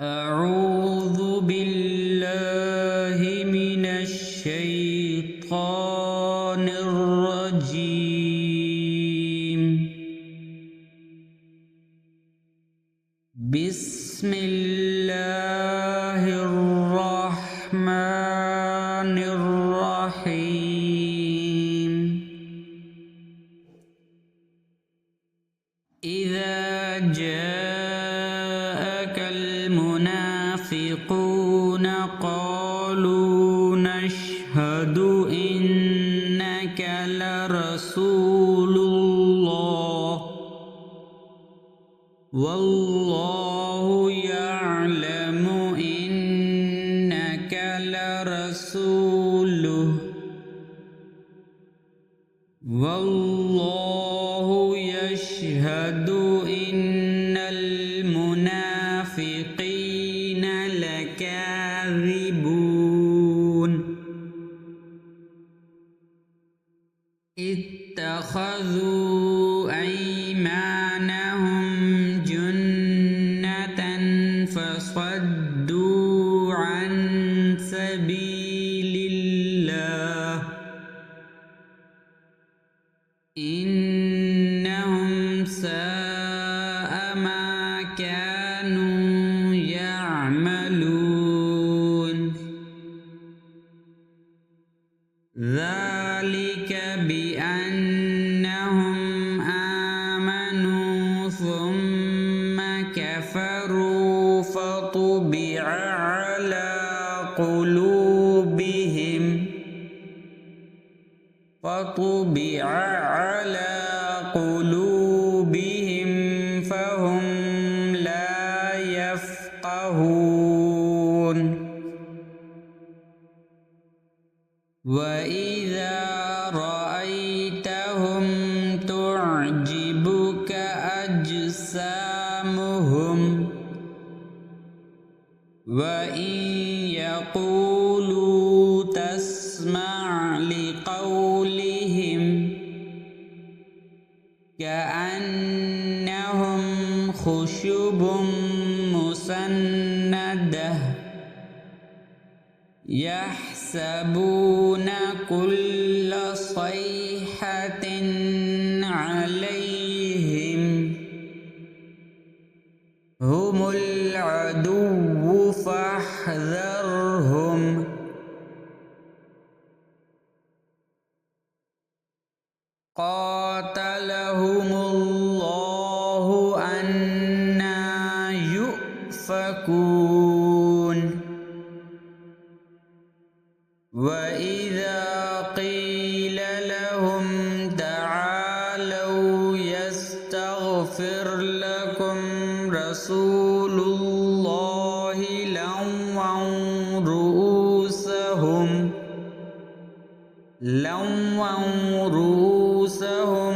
Speaker 1: أعوذ بالله من الشيطان الرجيم. بسم الله الرحمن الرحيم. إذا جاءك المنافقون قالوا نشهد إنك لرسول الله والله يعلم إنك لرسوله والله يشهد إن المنافقين لكاذبون. اتخذوا أيمانهم جنة فصدوا عن سبيل الله إنهم ساء ما كانوا يعملون. ذلك بأنهم آمنوا ثم كفروا فطبع على قلوبهم فهم لا يفقهون. وإذا رأيتهم تعجبك أجسامهم وإن يقولوا تسمع لقولهم كأنهم خشب مسندة يحسبون كل صيحة عليهم هم العدو فاحذرهم. قاتلهم الله أنى يؤفكون. وإذا قيل لهم تعالوا يستغفر لكم رسول الله لووا رؤوسهم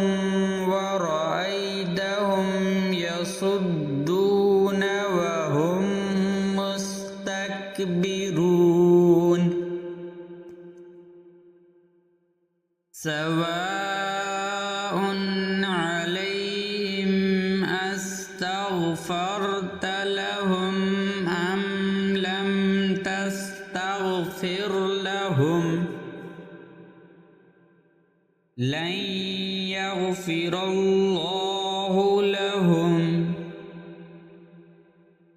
Speaker 1: ورأيتهم يصدون وهم مستكبرون. سواء عليهم أستغفرت لن يغفر الله لهم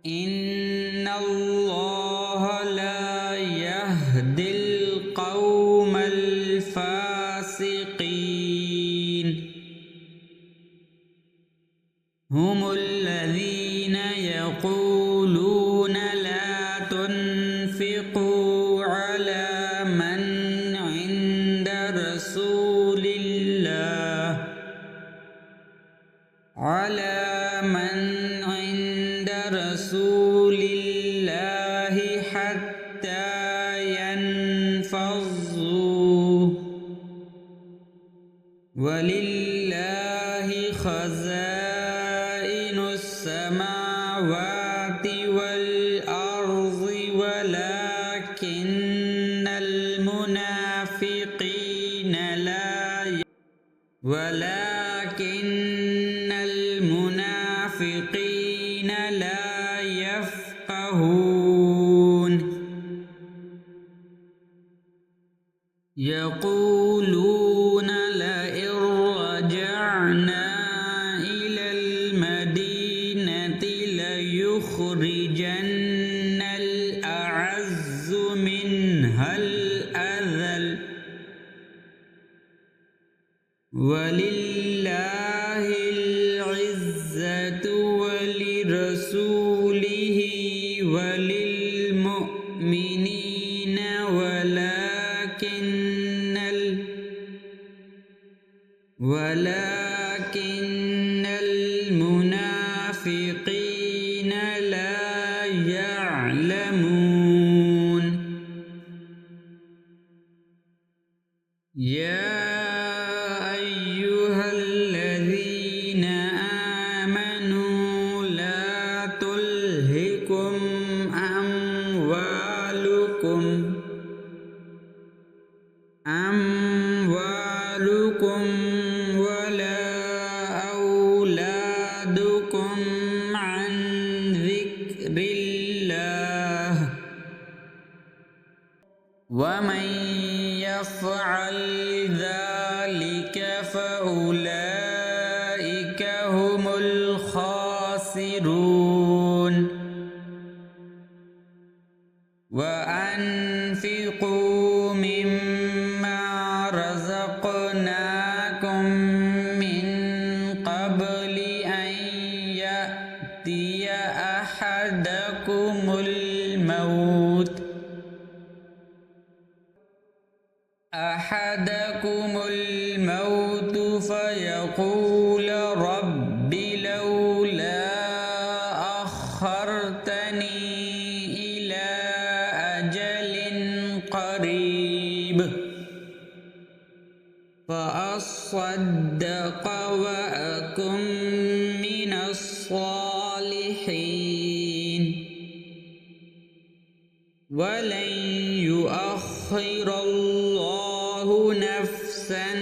Speaker 1: إن الله لا يهدي القوم الفاسقين هم الذين يقولون لا تنفقوا على من عند رسول الله حتى ينفضوا ولله خزائن السماوات والأرض ولكن المنافقين لا يفقهون يقولون لئن رجعنا إلى المدينة ليخرجن الأعز منها الأذل ولله العزة ولرسوله وللمؤمنين ولكن المنافقين لا يعلمون يا أيها الذين آمنوا لا تلهكم أموالكم ولا أولادكم عن ذكر الله ومن يفعل ذلك فأولئك هم الخاسرون وأنفقوا مما رزقناكم من قبل أن يأتي أحدكم الموت فيقول رب لولا أخرتني إلى أجل قريب فأصدق وأكن من الصالحين ولن يؤخر الله نفسا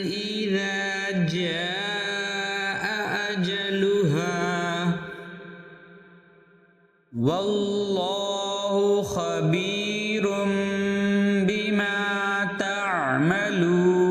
Speaker 1: إذا جاء أجلها والله خبير بما تعملون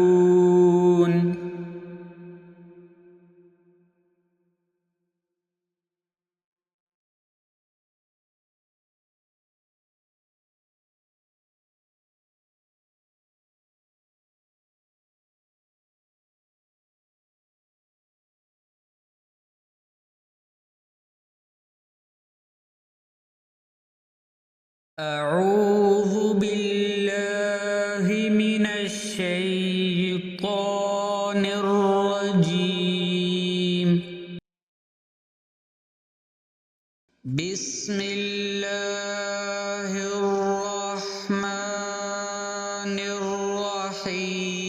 Speaker 1: أعوذ بالله من الشيطان الرجيم بسم الله الرحمن الرحيم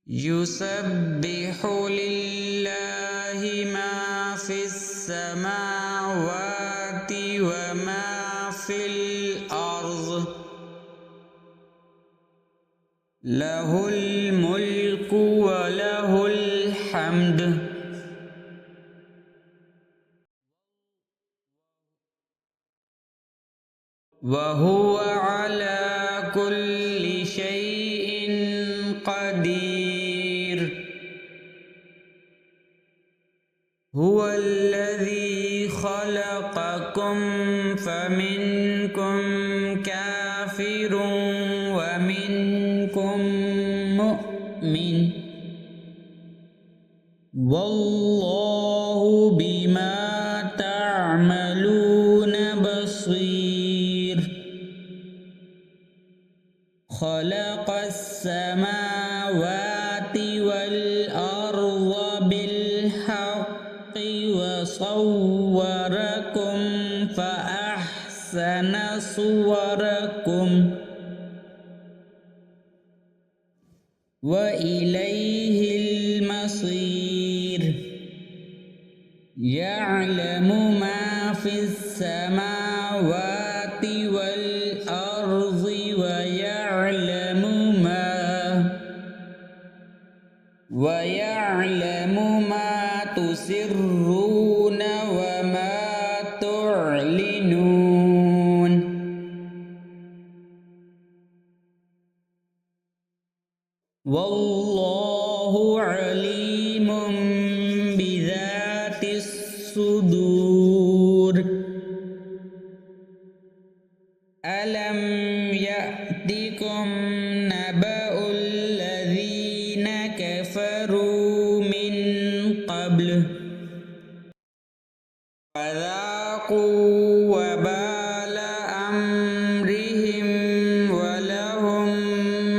Speaker 1: يسبح لله ما في السماوات وما في الأرض له الملك وله الحمد وهو على قدير هو الذي خلقكم فمنكم كافر ومنكم مؤمن والله بما تعملون بصير خلق السماوات والأرض بالحق وصوركم فأحسن صوركم وإليه المصير يعلم ما في السماوات والأرض ويعلم ما تسرون وما تعلنون والله عليم بذات الصدور ألم يأتكم نبأ الذين كفروا من قبل فذاقوا وبال أمرهم ولهم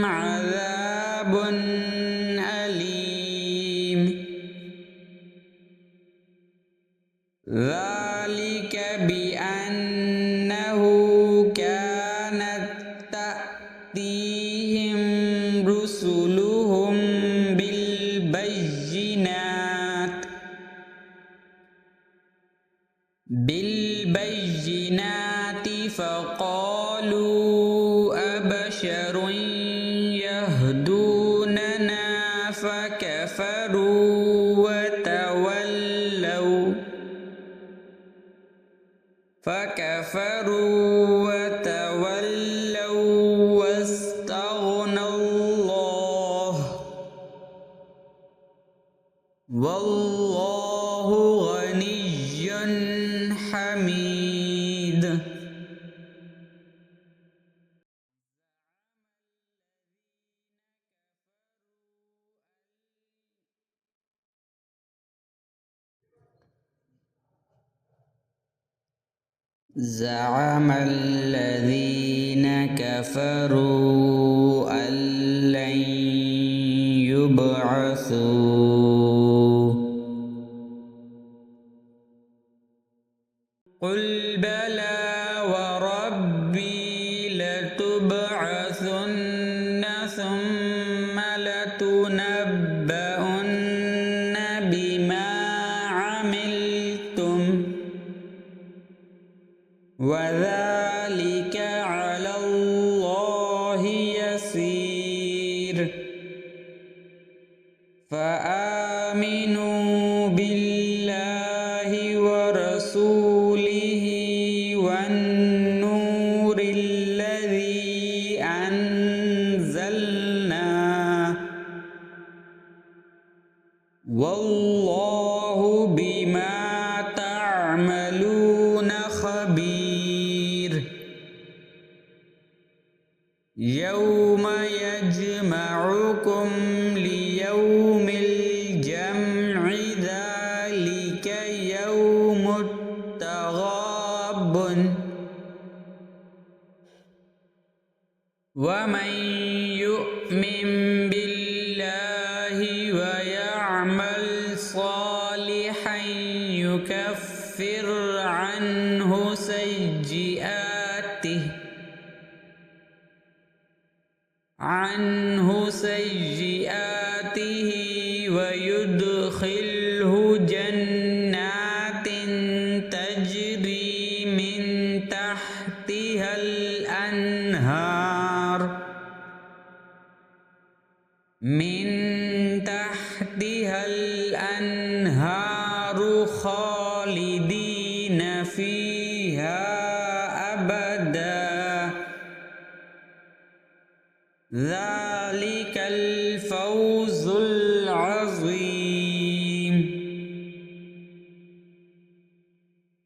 Speaker 1: عذاب أليم ذلك بأنه كانت تأتيهم رسلهم بالبينات فقالوا أبشر يهدوننا فكفروا وتولوا واستغنى الله والله غني حميد زعم الذين كفروا أن لن يبعثوا قل بلى وربي لتبعثن ثم لتنبؤن بما عملتم وذلك على الله يسير فآمنوا بالله ورسوله والنور الذي أنزلنا والله بما تعملون خبير يوم يجمعكم ليوم الجمع ذلك يوم التغابن ومن يؤمن بالله ويعمل صالحا يكفر عنه سيئاته ويدخله جنات تجري من تحتها الأنهار خالدين فيها أبدا ذلك الفوز العظيم.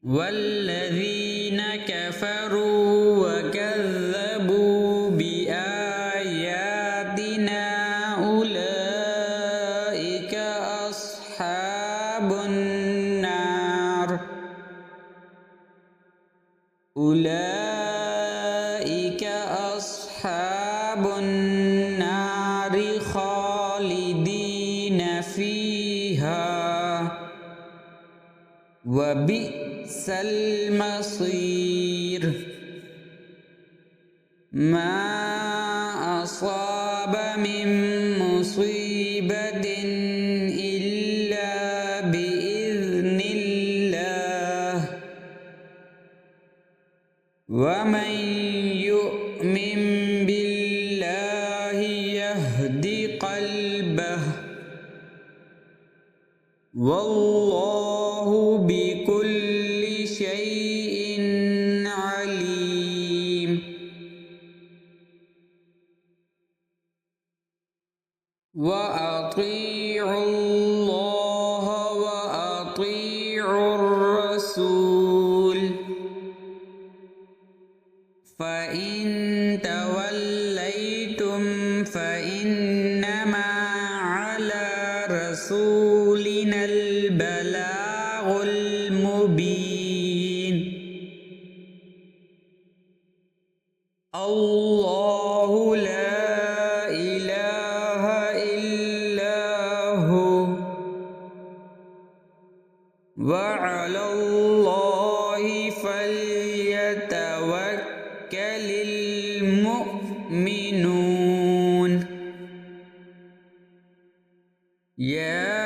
Speaker 1: والذين كفروا وكذبوا بآياتنا أولئك أصحاب النار. أولئك أصحاب النار خالدين فيها وبئس المصير. ما أصاب من مصيبة إلا بإذن الله ومن يؤمن بالله يهد قلبه والله بكل شيء عليم. وأطيعوا الله وأطيعوا الرسول فإن توليتم فإنما على رسولنا البلاغ المبين. الله لا إله إلا هو وعلى الله فليتوكل المؤمنون. يا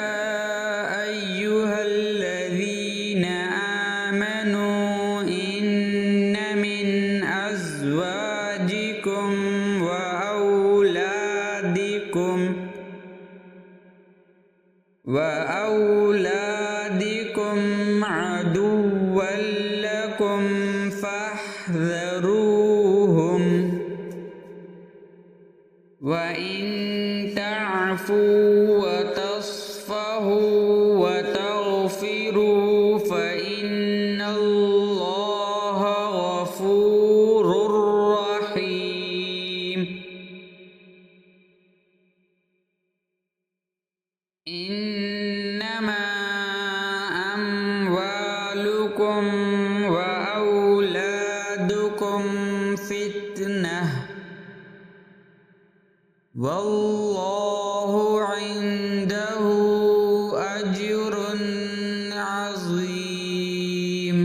Speaker 1: أيها الذين آمنوا إن من أزواجكم وأولادكم عدوا لكم فاحذروهم. وإن تعفوا وتصفحوا وتغفروا فإن الله غفور رحيم. إنما أموالكم وأولادكم فتنة والله عنده أجر عظيم.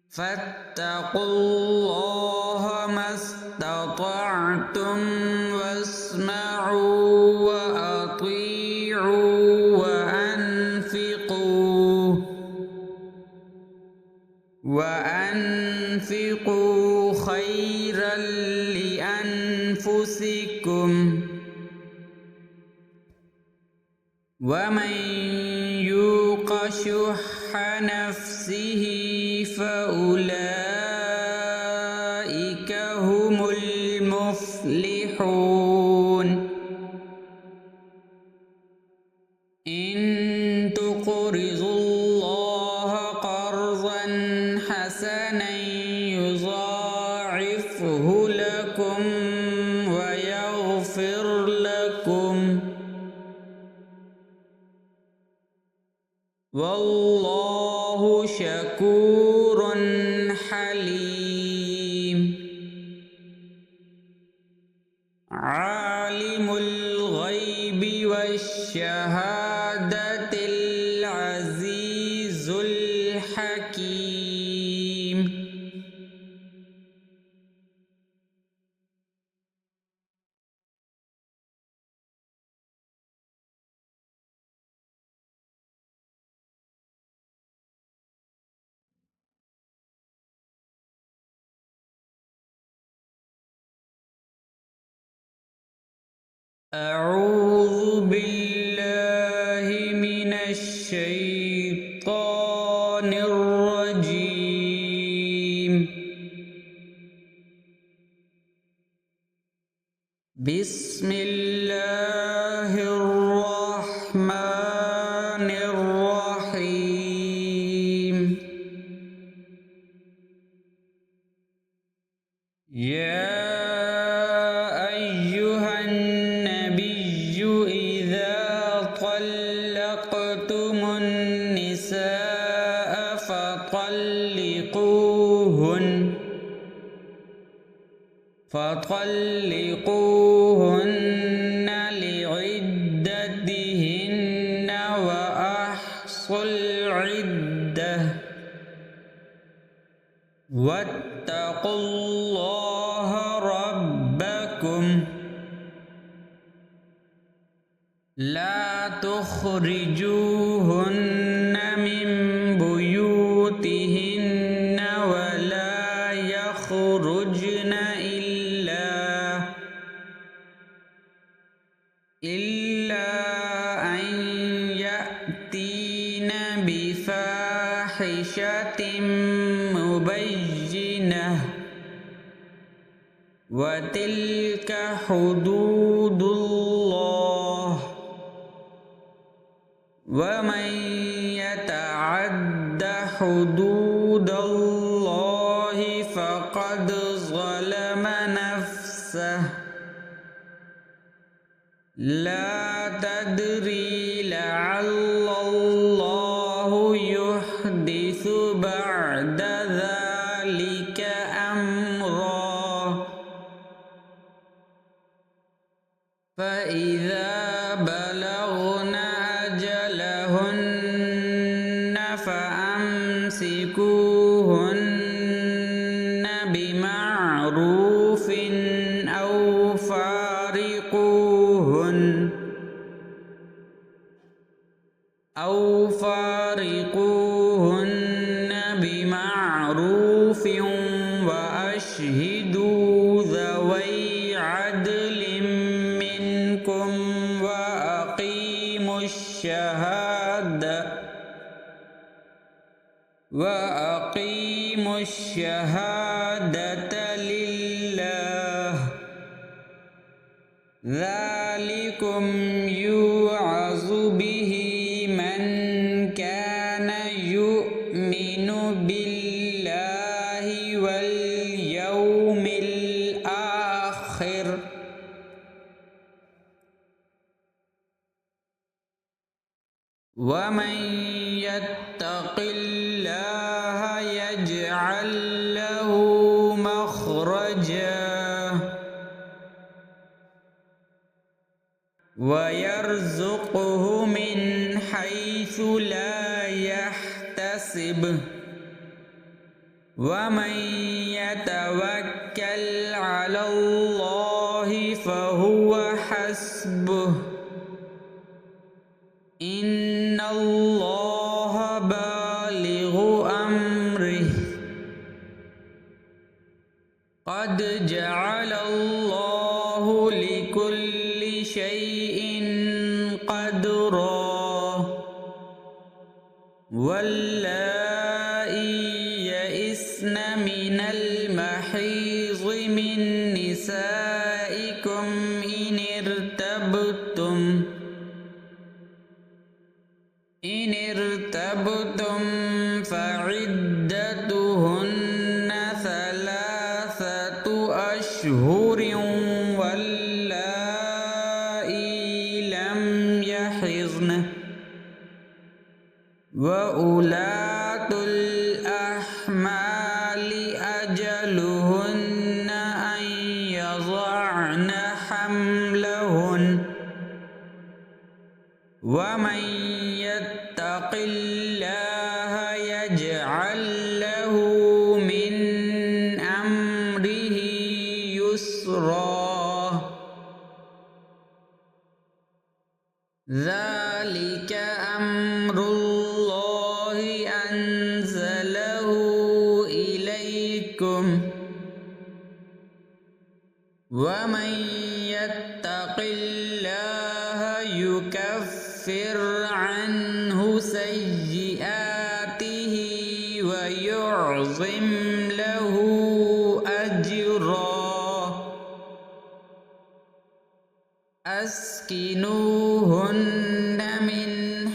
Speaker 1: فاتقوا الله ما استطعتم واسمعوا وأطيعوا وأنفقوا خيرا لأنفسكم ومن يوق شح نفسه فأولئك هم المفلحون. إن تقرضوا الله قرضا حسنا يضاعفه لكم ويغفر لكم والله شكور حليم. عالم الغيب والشهادة العزيز الحكيم. أعوذ بالله من الشيطان الرجيم. بسم الله الرحمن الرحيم يا أيها النبي إذا طلقتم النساء فطلقوهن لعدتهن وأحصوا العدة واتقوا الله ربكم لا تخرجوهن من بيوتهن ولا يخرجن إلا أن يأتين بفاحشة مبينة وتلك حدود الله ومن يتعد حدود الله فقد ظلم نفسه لا تدري لعل الله يحدث بعد ذلك أمرا فإذا بلغن أجلهن فأمسكوهن بمعروف أو فارقوهن بمعروف وأشهدوا ذوي عدل منكم وأقيموا الشهادة لله ذلكم يوعظ به من كان يؤمن بالله واليوم الآخر ومن يتق الله يجعل له مخرجا ويرزقه من حيث لا يحتسب ومن يتوكل على الله فهو حسبه إن الله بالغ أمره قد جعل الله لكل شيء قدرا واللائي يئسن من المحيض من نسائكم إن ارتبتم فعدتهن 3 أشهر واللائي لم يحضن وأولاة الأحمال أجلهن أن يضعن حملهن ومن يتق الله يجعل له من أمره يسرا ذلك أمر الله أنزله إليكم ومن يتق الله يكفر عنه سيئاته ويعظم له أجرا أسكنوهن من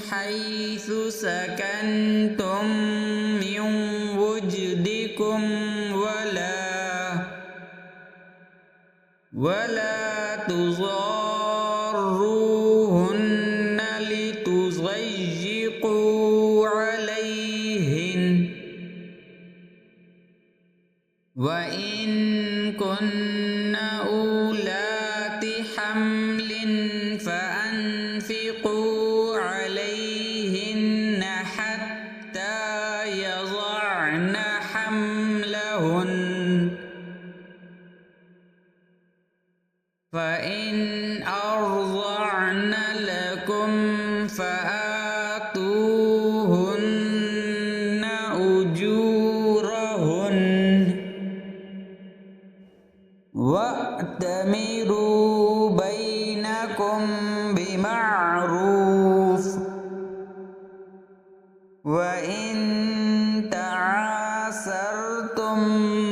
Speaker 1: حيث سكنتم من وجدكم ولا تضاروهن لتضيقوا عليهن وإن كن أولات حمل فأنفقوا عليهن حتى يضعن حملهن فإن أرضعن لكم فآتوهن أجورهن وأتمروا بينكم بمعروف وإن تعاسرتم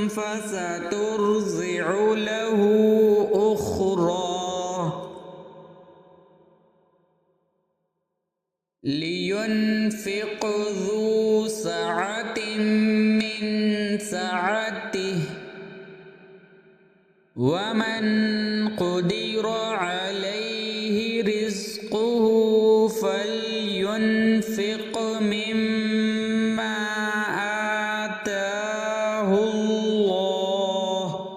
Speaker 1: فسترضع له أخرى لينفق ذو سعة من سعته ومن قدر عليه رزقه فلينفق مما آتاه الله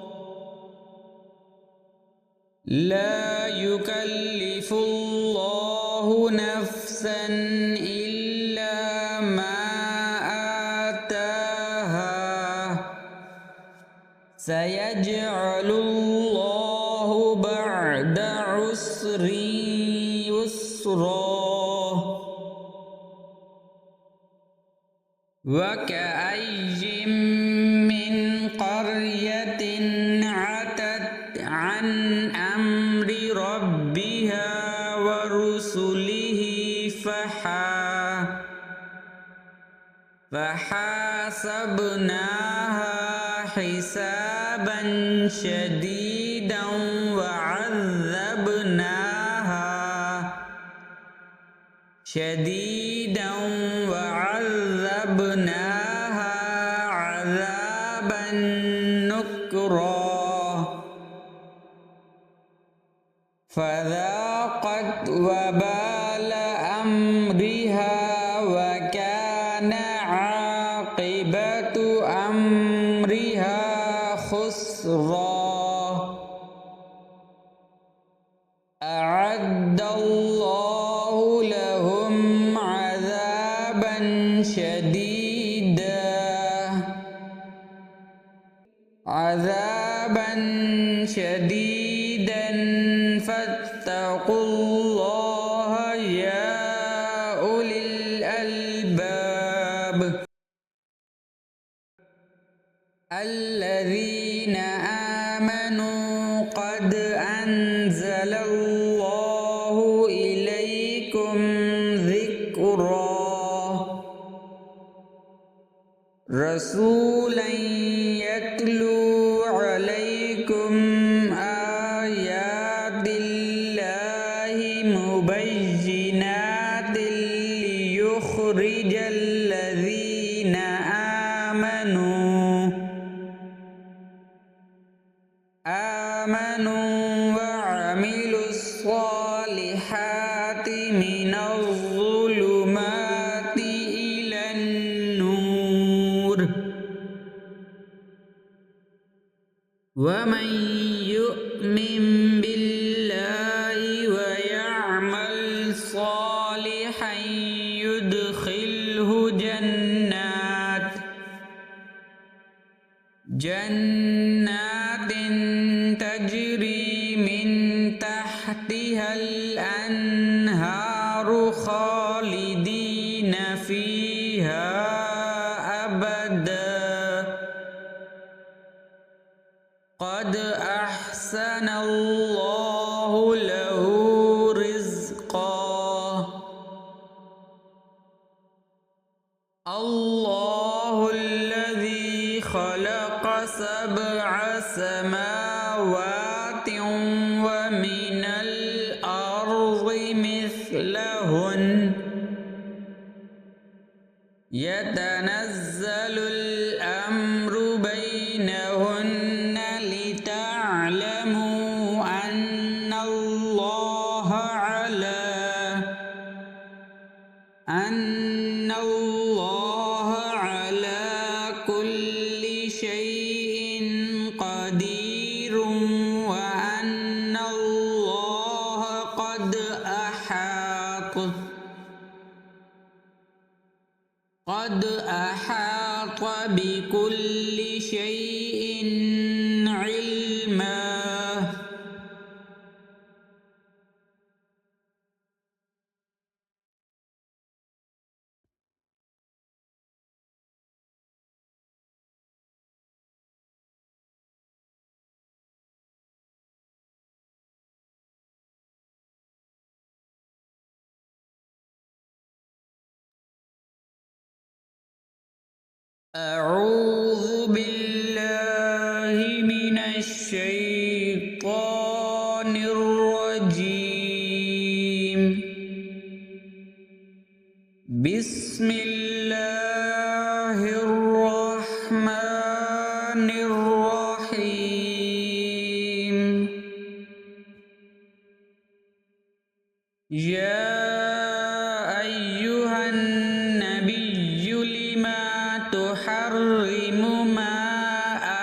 Speaker 1: لا يكلف الله نفسا إلا ما آتاها سيجعل الله بعد عسر يسرا وكأي من قرية عتت عن أمر ربها ورسله فحاسبناها حسابا شديدا وعذبناها عذابا نكرا فذاقت وبال أمرها وكان عاقبة أمرها خسرا أعد الله لهم عذابا شديدا فاتقوا الله يا أولي الألباب الذين آمنوا قد أنزل الله إليكم ذكرا رسولا يتلو عليكم آيات الله مبينات ليخرج الذين آمنوا وعملوا الصالحات من الظلمات إلى النور ومن يؤمن بالله ويعمل صالحا يدخله جنات تجري من تحتها الأنهار خالدين فيها أبدا قد أحسن الله له رزقا الله الذي خلق سبع سماوات ومن الأرض مثلهن يتنزل الأمر بينهن لتعلموا أن الله على كل شيء قدير وأن الله قد أحاط بكل شيء علما. أعوذ بالله من الشيطان الرجيم. بسم الله الرحمن الرحيم. يا أيها النبي لما تحرم ما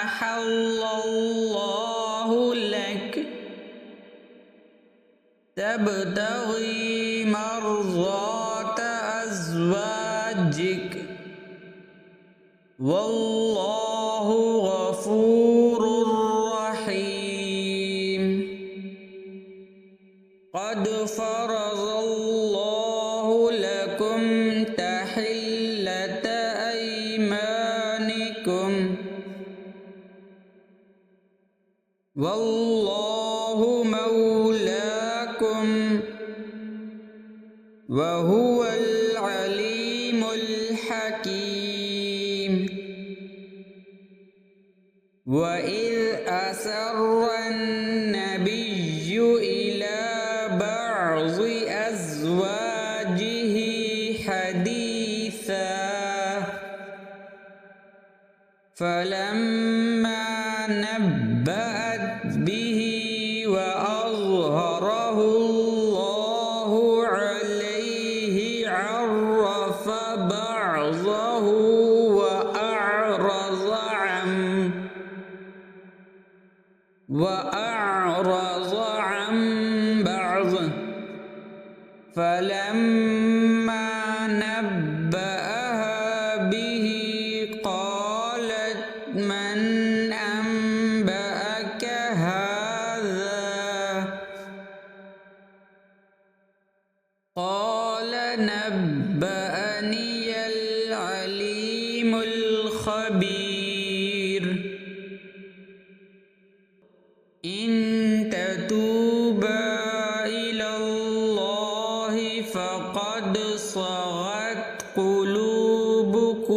Speaker 1: أحل الله لك تبتغي مرضات أزواجك والله غفور رحيم. قد فرض الله لكم تحلة أيمانكم والله مولاكم وهو العليم الحكيم. وإذ أسر النبي إلى بعض أزواجه حديثا فلما نبأت به وأظهره الله عليه عرف بعضه وأعرض عن بعض فلما نبأها به قالت من أنبأك هذا قال نبأني العليم الخبير. إن تتوبا إلى الله فقد صغت قلوبكما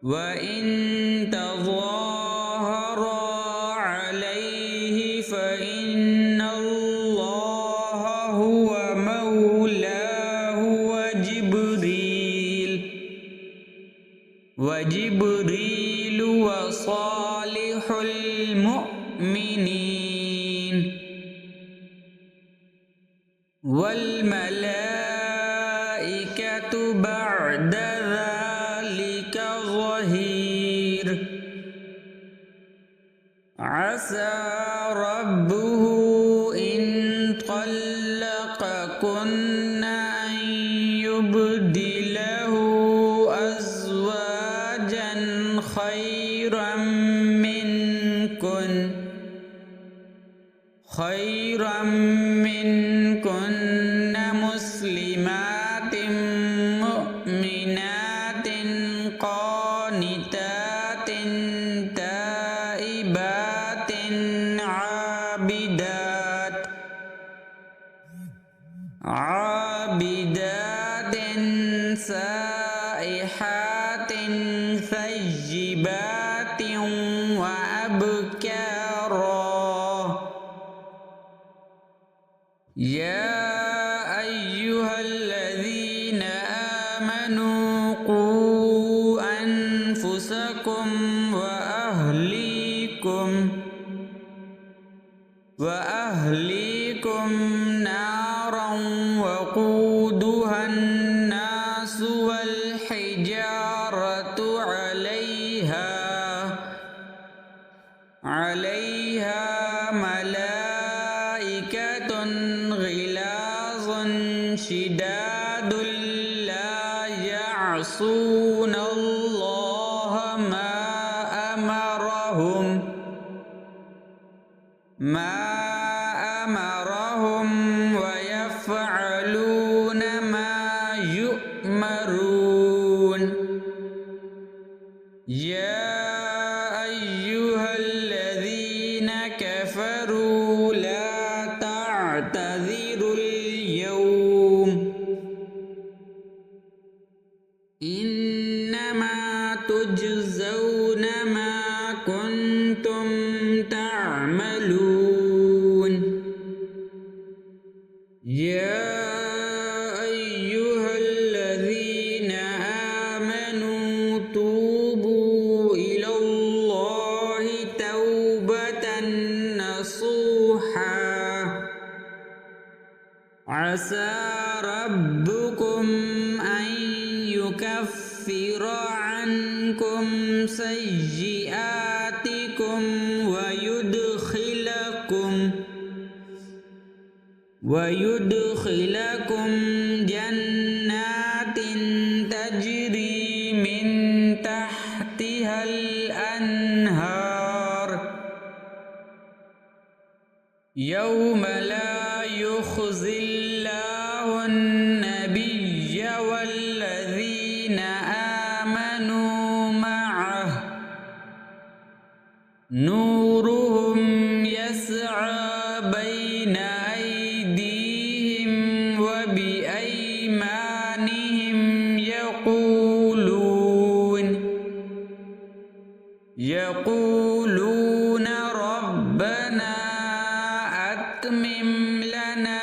Speaker 1: وإن تظاهرا عليه فإن الله هو مولاه وجبريل وصالح المؤمنين والملائكة بعد ذلك ظهير. عسى ربه إن طلقكن أن يبدله أزواجا خيرا منكن مسلمات مؤمنات قانتات تائبات عابدات سائحات ثيبات وأبكارا. يا أيها الذين آمنوا قوا أنفسكم وأهليكم نارا وقودها الناس والحجارة عليها ملائكة غلاظ شداد لا يعصون الله ما أمرهم ويفعلون ما يؤمرون يا أيها الذين كفروا لا تعتذروا اليوم إنما تجزون ما كنتم تعملون يا أيها الذين آمنوا توبوا إلى الله توبة نصوحا عسى ربكم أن يكفر عنكم سيئاتكم ويدخلكم جنات تجري من تحتها الأنهار يوم لا يخزي الله النبي والذين آمنوا معه نورهم يسعى بين أيديهم وبأيمانهم يقولون ربنا أتمم لنا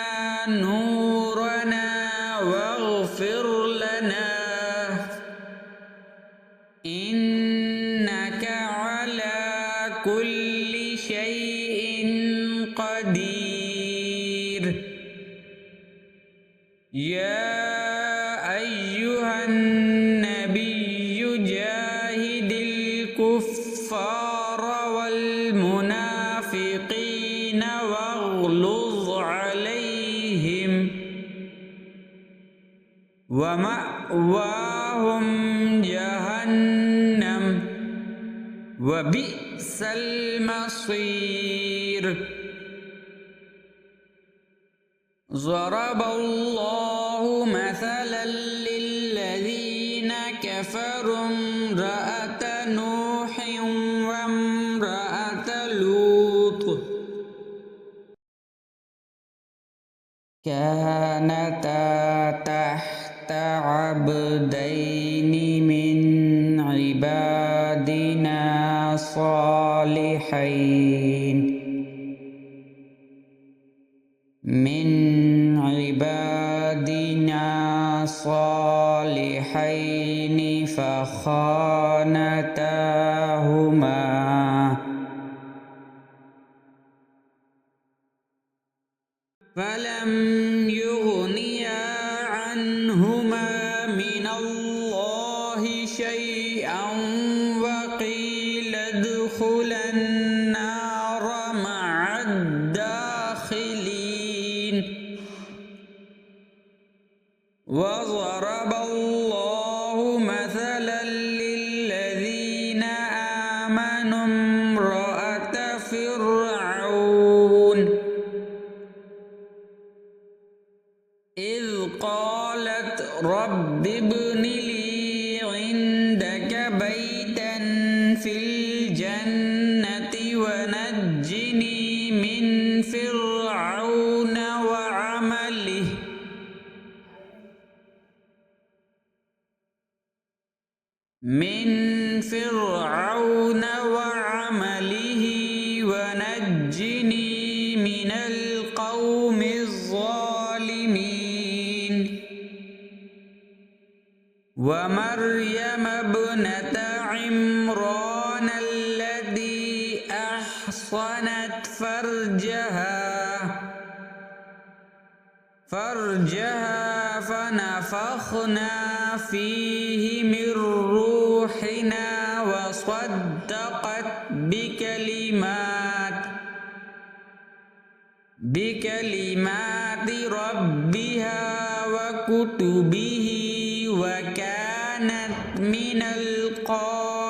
Speaker 1: نورنا واغفر لنا إنك على كل شيء قدير يا أيها النبي جاهد الكفار والمنافقين واغلظ عليهم ومأواهم جهنم وبئس المصير ضرب الله مثلا للذين كفروا امرأة نوح وامرأة لوط كانتا تحت عبدين من عبادنا صالحين فخانتاهما فلم يغنيا عنهما من الله شيئا وقيل ادخلا النار مع الداخلين وضرب الله مثلا للذين آمنوا امرأة فرعون ومريم ابنة عمران التي أحصنت فرجها فنفخنا فيه من روحنا وصدقت بكلمات ربها وكتبه وكانت من القانتين